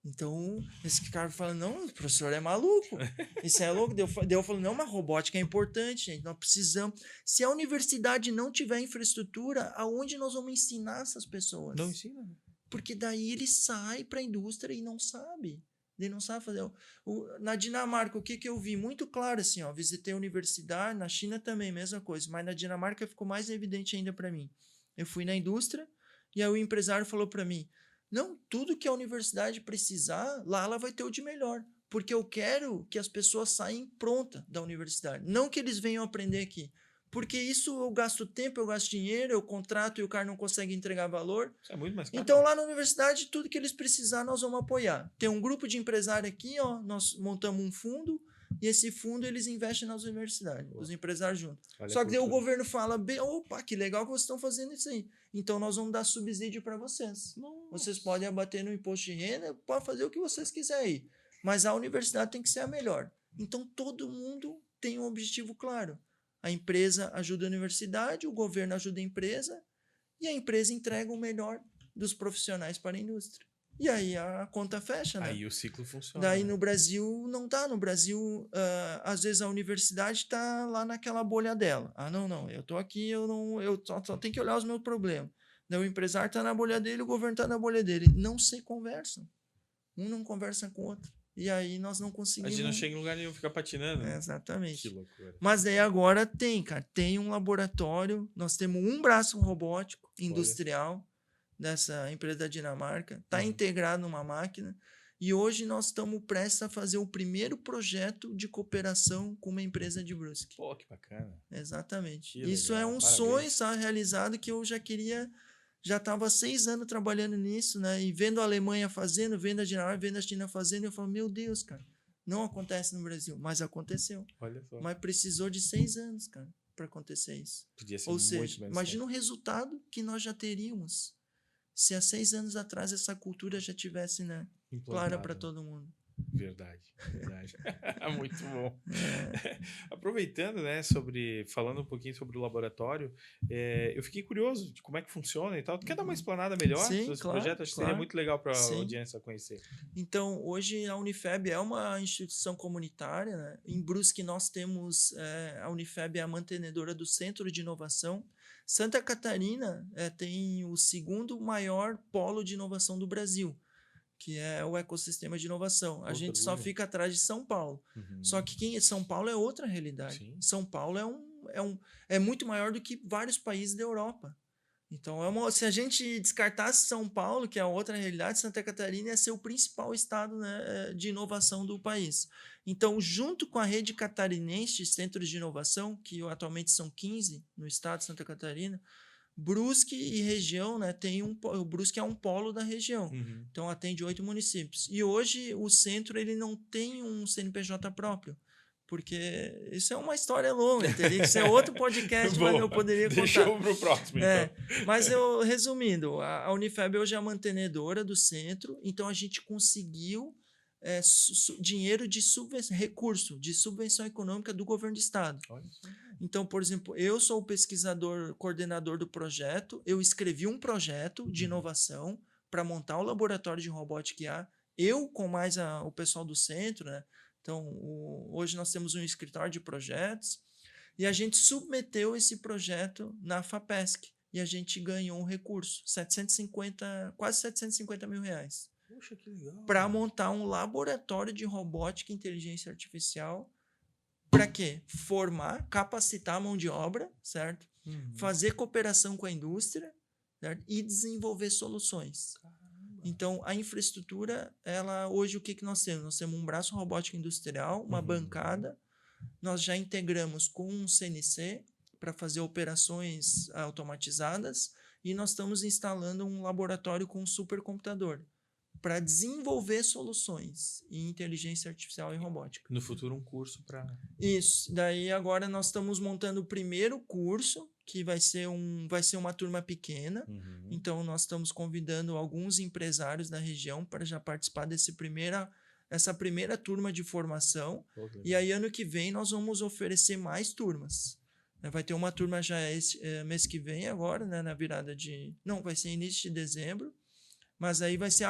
Então, esse cara fala, não, o professor é maluco, isso é louco. Daí eu falo, não, mas robótica é importante, gente, nós precisamos. Se a universidade não tiver infraestrutura, aonde nós vamos ensinar essas pessoas? Não ensina. Porque daí ele sai para a indústria e não sabe. Ele não sabe fazer. Na Dinamarca, o que eu vi? Muito claro, assim, ó, visitei a universidade, na China também, mesma coisa, mas na Dinamarca ficou mais evidente ainda para mim. Eu fui na indústria e aí o empresário falou para mim, não, tudo que a universidade precisar, lá ela vai ter o de melhor. Porque eu quero que as pessoas saiam prontas da universidade. Não que eles venham aprender aqui. Porque isso eu gasto tempo, eu gasto dinheiro, eu contrato e o cara não consegue entregar valor. Isso é muito mais caro. Então, lá na universidade, tudo que eles precisar, nós vamos apoiar. Tem um grupo de empresários aqui, ó, nós montamos um fundo e esse fundo eles investem nas universidades, os empresários juntos. Só que daí o governo fala, opa, que legal que vocês estão fazendo isso aí. Então, nós vamos dar subsídio para vocês. Nossa. Vocês podem abater no imposto de renda, podem fazer o que vocês quiserem aí. Mas a universidade tem que ser a melhor. Então, todo mundo tem um objetivo claro. A empresa ajuda a universidade, o governo ajuda a empresa e a empresa entrega o melhor dos profissionais para a indústria. E aí a conta fecha, né? Aí o ciclo funciona. Daí no Brasil não dá. No Brasil, às vezes a universidade está lá naquela bolha dela. Não, eu estou aqui, eu só tenho que olhar os meus problemas. Daí o empresário está na bolha dele, o governo está na bolha dele. Não se conversam. Um não conversa com o outro. e aí nós não A conseguimos. gente não chega em lugar nenhum, fica patinando. É, Que exatamente. loucura. Mas daí agora tem, cara, tem um laboratório, nós temos um braço robótico industrial dessa empresa da Dinamarca, está integrado numa máquina, e hoje nós estamos prestes a fazer o primeiro projeto de cooperação com uma empresa de Brusque. Pô, que bacana. Exatamente. Que Isso legal, é um parabéns. sonho, sabe, realizado, que eu já queria, já estava há 6 anos trabalhando nisso, né? E vendo a Alemanha fazendo, vendo a Dinamarca, vendo a China fazendo, eu falo, meu Deus, cara, não acontece no Brasil, mas aconteceu. Olha só. Mas precisou de 6 anos, cara, para acontecer isso. Podia ser Ou muito seja, menos imagina tempo. o resultado que nós já teríamos se há 6 anos atrás essa cultura já tivesse, né, clara para Implantado. todo mundo. Verdade, verdade. Muito bom. É, Aproveitando, né, falando um pouquinho sobre o laboratório, eu fiquei curioso de como é que funciona e tal. Tu quer dar uma explanada melhor Sim, sobre esse claro, projeto? Acho que claro. seria muito legal para a Sim. audiência conhecer. Então, hoje a Unifeb é uma instituição comunitária, né? Em Brusque nós temos, a Unifeb é a mantenedora do Centro de Inovação. Santa Catarina tem o segundo maior polo de inovação do Brasil, que é o ecossistema de inovação. A Pô, gente que só orgulho. fica atrás de São Paulo. Só que São Paulo é outra realidade. Sim. São Paulo é muito maior do que vários países da Europa. Então, se a gente descartasse São Paulo, que é outra realidade, Santa Catarina ia ser o principal estado, né, de inovação do país. Então, junto com a rede catarinense de centros de inovação, que atualmente são 15 no estado de Santa Catarina, Brusque e região, né, o Brusque é um polo da região. Então, atende 8 municípios. E hoje o centro ele não tem um CNPJ próprio, porque isso é uma história longa, teria que ser outro podcast, mas eu poderia contar. Deixa eu pro próximo, então. Mas resumindo, a Unifeb hoje é a mantenedora do centro, então a gente conseguiu dinheiro de recurso de subvenção econômica do governo do estado. Olha só. Então, por exemplo, eu sou o pesquisador, coordenador do projeto, eu escrevi um projeto de inovação para montar o laboratório de robótica IA, eu com mais o pessoal do centro, né? Então, hoje nós temos um escritório de projetos e a gente submeteu esse projeto na FAPESC e a gente ganhou um recurso, quase 750 mil reais. Poxa, que legal. Para montar um laboratório de robótica e inteligência artificial. Para quê? Formar, capacitar a mão de obra, certo? Fazer cooperação com a indústria, certo? E desenvolver soluções. Caramba. Então, a infraestrutura, hoje o que nós temos? Nós temos um braço robótico industrial, uma bancada, nós já integramos com um CNC para fazer operações automatizadas e nós estamos instalando um laboratório com um supercomputador para desenvolver soluções em inteligência artificial e robótica. No futuro, um curso para... Isso. Daí, agora, nós estamos montando o primeiro curso, que vai ser uma turma pequena. Então, nós estamos convidando alguns empresários da região para já participar essa primeira turma de formação. E aí, ano que vem, nós vamos oferecer mais turmas. Vai ter uma turma já mês que vem, agora, né, na virada de... Não, vai ser início de dezembro. Mas aí vai ser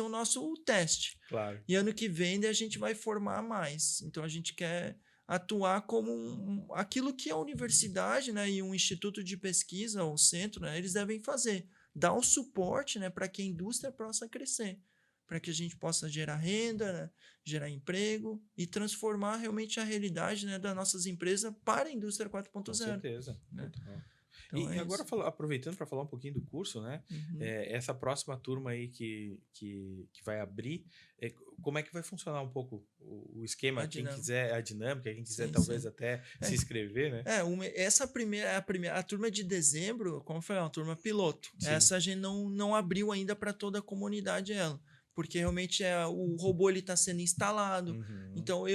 o nosso teste. Claro. E ano que vem a gente vai formar mais. Então a gente quer atuar como aquilo que a universidade, né, e um instituto de pesquisa, ou centro, né, eles devem fazer. Dar o suporte, né, para que a indústria possa crescer. Para que a gente possa gerar renda, né, gerar emprego e transformar realmente a realidade, né, das nossas empresas para a indústria 4.0. Com certeza. Né? Então, e agora, aproveitando para falar um pouquinho do curso, né? Essa próxima turma aí que vai abrir, como é que vai funcionar um pouco o esquema? Quem quiser, a dinâmica, quem quiser talvez até se inscrever, né? A turma de dezembro, como eu falei, é uma turma piloto. Sim. Essa a gente não abriu ainda para toda a comunidade ela. Porque realmente o robô está sendo instalado. Então,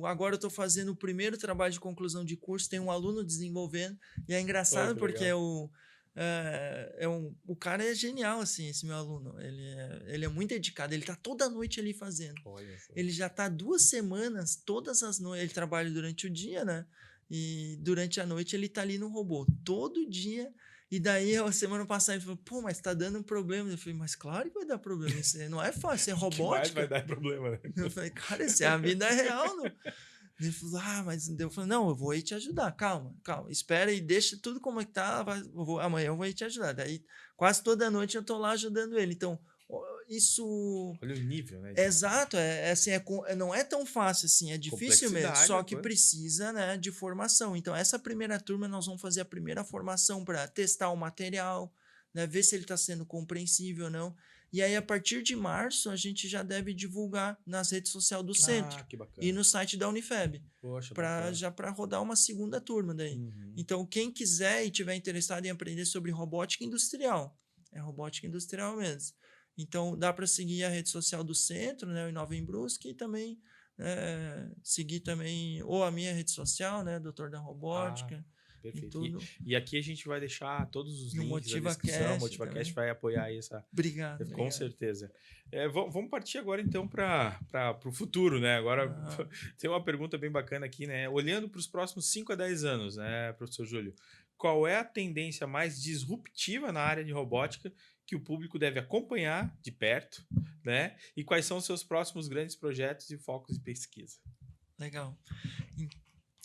agora eu estou fazendo o primeiro trabalho de conclusão de curso, tem um aluno desenvolvendo, e é engraçado porque o cara é genial, assim, esse meu aluno. Ele é muito dedicado, ele está toda noite ali fazendo. Ele já está 2 semanas, todas as noites, ele trabalha durante o dia, né? E durante a noite ele está ali no robô, todo dia. E daí, a semana passada, ele falou, pô, mas tá dando um problema. Eu falei, mas claro que vai dar problema. Isso não é fácil, é robótica. Que mais vai dar problema, né? Eu falei, cara, isso é a vida real, não? Ele falou, mas... Eu falei, não, eu vou aí te ajudar, calma. Espera e deixa tudo como é que tá. Amanhã eu vou aí te ajudar. Daí, quase toda noite eu tô lá ajudando ele. Então, isso Olha o nível, né? exato, assim, não é tão fácil assim, é difícil mesmo, Complexidade só da que coisa. precisa, né, de formação. Então, essa primeira turma nós vamos fazer a primeira formação para testar o material, né, ver se ele está sendo compreensível ou não. E aí, a partir de março, a gente já deve divulgar nas redes sociais do centro Que e bacana. no site da Unifeb, Poxa, bacana. já para rodar uma segunda turma daí. Uhum. Então, quem quiser e tiver interessado em aprender sobre robótica industrial, é robótica industrial mesmo. Então, dá para seguir a rede social do centro, né, o Inova em Brusque, e também seguir também ou a minha rede social, né, Doutor da Ah, Robótica, e perfeito. tudo. E aqui a gente vai deixar todos os E o links da descrição. O MotivaCast MotivaCast também. vai apoiar aí essa. Obrigado, Com obrigado. certeza. Vamos partir agora então para o futuro, né? Agora Ah, tem uma pergunta bem bacana aqui, né? Olhando para os próximos 5 a 10 anos, né, professor Júlio? Qual é a tendência mais disruptiva na área de robótica que o público deve acompanhar de perto, né? E quais são os seus próximos grandes projetos e focos de pesquisa? legal.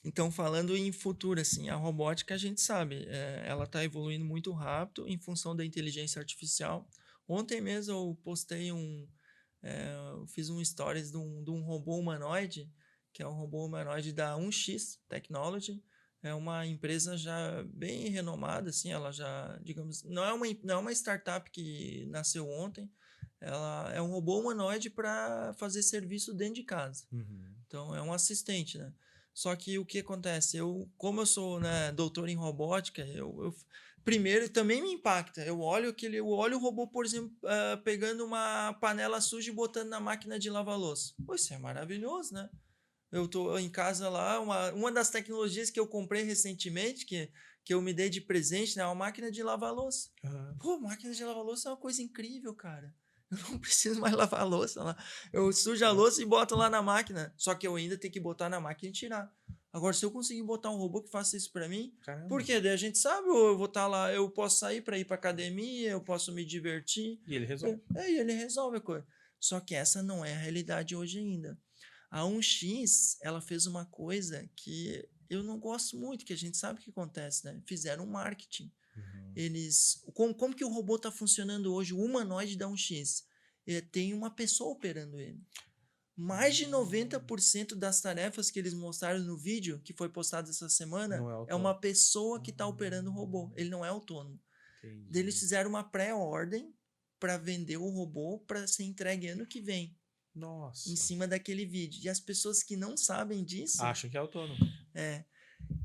Então, falando em futuro, assim, a robótica a gente sabe, ela está evoluindo muito rápido em função da inteligência artificial. Ontem mesmo eu postei eu fiz um stories de um robô humanoide, que é um robô humanoide da 1x Technology. É uma empresa já bem renomada, assim, ela já, digamos, não é uma startup que nasceu ontem, ela é um robô humanoide para fazer serviço dentro de casa. Uhum. Então, é um assistente, né? Só que o que acontece? Como eu sou, né, doutor em robótica, primeiro também me impacta. Eu olho o robô, por exemplo, pegando uma panela suja e botando na máquina de lavar louça. Pô, isso é maravilhoso, né? Eu tô em casa lá, uma das tecnologias que eu comprei recentemente, que eu me dei de presente, né, é uma máquina de lavar louça. Uhum. Pô, máquina de lavar louça é uma coisa incrível, cara. Eu não preciso mais lavar a louça lá. Eu sujo a louça e boto lá na máquina. Só que eu ainda tenho que botar na máquina e tirar. Agora, se eu conseguir botar um robô que faça isso para mim, Caramba. porque daí a gente sabe, eu vou estar lá, eu posso sair para ir para academia, eu posso me divertir. E ele resolve. E ele resolve a coisa. Só que essa não é a realidade hoje ainda. A 1x, ela fez uma coisa que eu não gosto muito, que a gente sabe o que acontece, né? Fizeram marketing. Uhum. Como que o robô está funcionando hoje, o humanoide da 1x? Tem uma pessoa operando ele. Mais de 90% das tarefas que eles mostraram no vídeo, que foi postado essa semana, Não é é autônomo. uma pessoa que está operando o robô. Ele não é autônomo. Entendi. Daí eles fizeram uma pré-ordem para vender o robô para ser entregue ano que vem, Nossa. em cima daquele vídeo. E as pessoas que não sabem disso, Acham que é autônomo.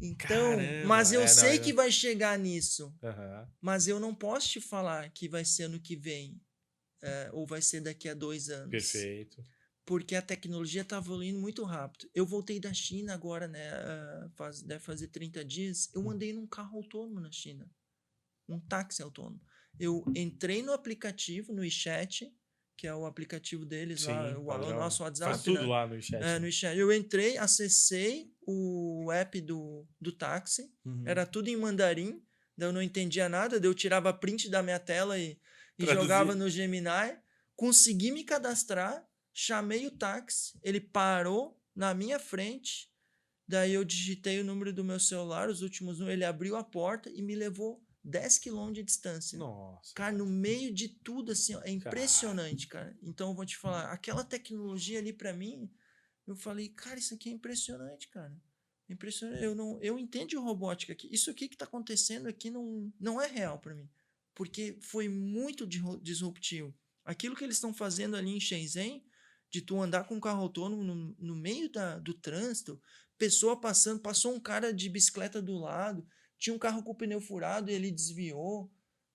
então, Caramba. mas eu sei Não. que vai chegar nisso. Aham. Mas eu não posso te falar que vai ser ano que vem, ou vai ser daqui a 2 anos. Perfeito. Porque a tecnologia está evoluindo muito rápido. Eu voltei da China agora, né? Deve fazer 30 dias. Eu andei num carro autônomo na China. Um táxi autônomo. Eu entrei no aplicativo, no WeChat, que é o aplicativo deles lá, Sim, o padrão. nosso WhatsApp. Faz tudo né? lá no chat. No WeChat. Eu entrei, acessei o app do táxi. Uhum. Era tudo em mandarim. Daí eu não entendia nada. Daí eu tirava print da minha tela e Traduzia. jogava no Gemini. Consegui me cadastrar. Chamei o táxi. Ele parou na minha frente. Daí eu digitei o número do meu celular, os últimos números. Ele abriu a porta e me levou 10 quilômetros de distância. Nossa. Cara, no meio de tudo, assim, ó, é impressionante, cara. Então eu vou te falar, aquela tecnologia ali pra mim, eu falei, cara, isso aqui é impressionante, cara. Impressionante. Eu entendo robótica aqui. Isso aqui que tá acontecendo aqui não é real pra mim. Porque foi muito disruptivo. Aquilo que eles estão fazendo ali em Shenzhen, de tu andar com um carro autônomo no meio do trânsito, pessoa passou um cara de bicicleta do lado, tinha um carro com o pneu furado e ele desviou.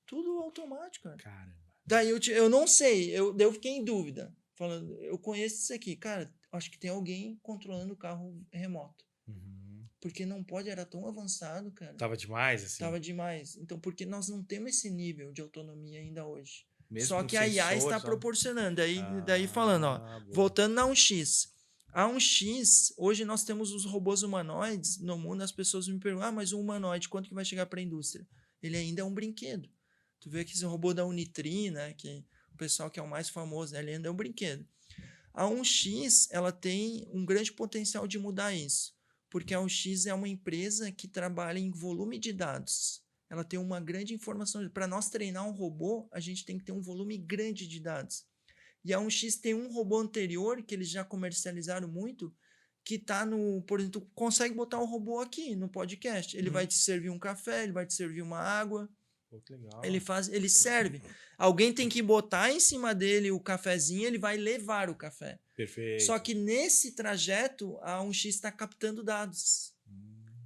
Tudo automático, cara. Caramba. Daí eu não sei, daí eu fiquei em dúvida. Falando, eu conheço isso aqui. Cara, acho que tem alguém controlando o carro remoto. Uhum. Porque não pode, era tão avançado, cara. Tava demais, assim. Tava demais. Então, porque nós não temos esse nível de autonomia ainda hoje. Mesmo Só com que a IA sensor, está só- proporcionando. Daí falando, ó, boa. voltando na 1x. A 1x, hoje nós temos os robôs humanoides no mundo. As pessoas me perguntam, mas o humanoide, quanto que vai chegar para a indústria? Ele ainda é um brinquedo. Tu vê que esse robô da Unitri, né, que o pessoal que é o mais famoso, né, ele ainda é um brinquedo. A 1x, ela tem um grande potencial de mudar isso, porque a 1x é uma empresa que trabalha em volume de dados. Ela tem uma grande informação. Para nós treinar um robô, a gente tem que ter um volume grande de dados. E a 1x tem um robô anterior que eles já comercializaram muito, que tá no, por exemplo, tu consegue botar um robô aqui no podcast. Ele vai te servir um café, ele vai te servir uma água, Pô, que legal. ele serve. Alguém tem que botar em cima dele o cafezinho, ele vai levar o café. Perfeito. Só que nesse trajeto, a 1x está captando dados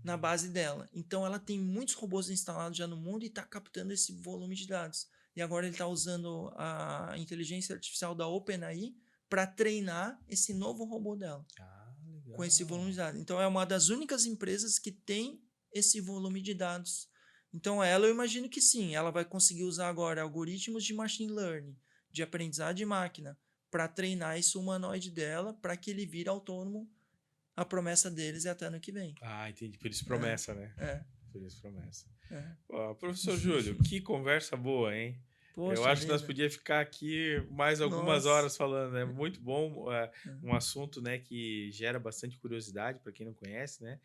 na base dela. Então ela tem muitos robôs instalados já no mundo e está captando esse volume de dados. E agora ele está usando a inteligência artificial da OpenAI para treinar esse novo robô dela Legal. com esse volume de dados. Então é uma das únicas empresas que tem esse volume de dados. Então ela, eu imagino que sim, ela vai conseguir usar agora algoritmos de machine learning, de aprendizado de máquina, para treinar esse humanoide dela para que ele vire autônomo. A promessa deles é até ano que vem. Entendi. Por isso promessa, né? Por isso promessa. Pô, professor Júlio, que conversa boa, hein? Poxa eu acho que nós vida. podíamos ficar aqui mais algumas Nossa. horas falando, né? Muito bom, um assunto, né, que gera bastante curiosidade para quem não conhece, né?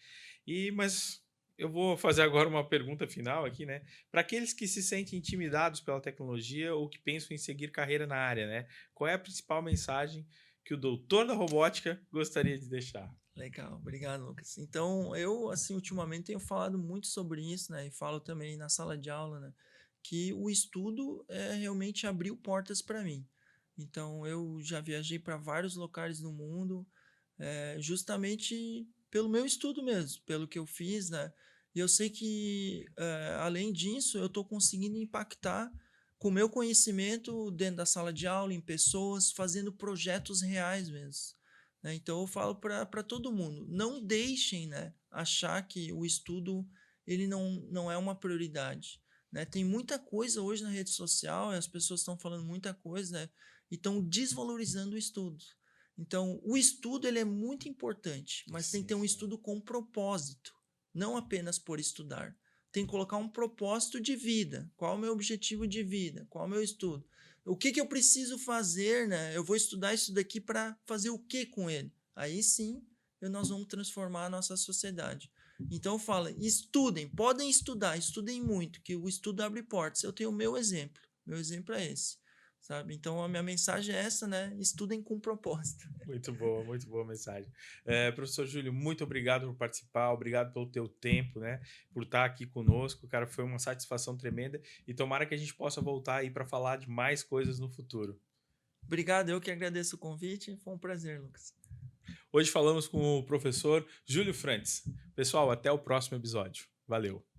Mas eu vou fazer agora uma pergunta final aqui, né? Para aqueles que se sentem intimidados pela tecnologia ou que pensam em seguir carreira na área, né? Qual é a principal mensagem que o doutor da robótica gostaria de deixar? Legal, obrigado, Lucas. Então, eu, assim, ultimamente tenho falado muito sobre isso, né? E falo também na sala de aula, né? Que o estudo realmente abriu portas para mim. Então, eu já viajei para vários locais no mundo, justamente pelo meu estudo mesmo, pelo que eu fiz, né? E eu sei que, além disso, eu estou conseguindo impactar com o meu conhecimento dentro da sala de aula, em pessoas, fazendo projetos reais mesmo. Né? Então eu falo para todo mundo, não deixem, né, achar que o estudo ele não é uma prioridade. Né? Tem muita coisa hoje na rede social, e as pessoas estão falando muita coisa, né, e estão desvalorizando o estudo. Então o estudo ele é muito importante, mas tem que ter um estudo com propósito, não apenas por estudar. Tem que colocar um propósito de vida. Qual é o meu objetivo de vida? Qual é o meu estudo? O que eu preciso fazer, né? Eu vou estudar isso daqui para fazer o que com ele? Aí sim, nós vamos transformar a nossa sociedade. Então fala, estudem, podem estudar, estudem muito, que o estudo abre portas. Eu tenho o meu exemplo é esse, sabe? Então a minha mensagem é essa, né? Estudem com propósito. Muito boa a mensagem. Professor Júlio, muito obrigado por participar, obrigado pelo teu tempo, né? Por estar aqui conosco, cara, foi uma satisfação tremenda e tomara que a gente possa voltar aí para falar de mais coisas no futuro. Obrigado, eu que agradeço o convite, foi um prazer, Lucas. Hoje falamos com o professor Júlio Frantz. Pessoal, até o próximo episódio. Valeu!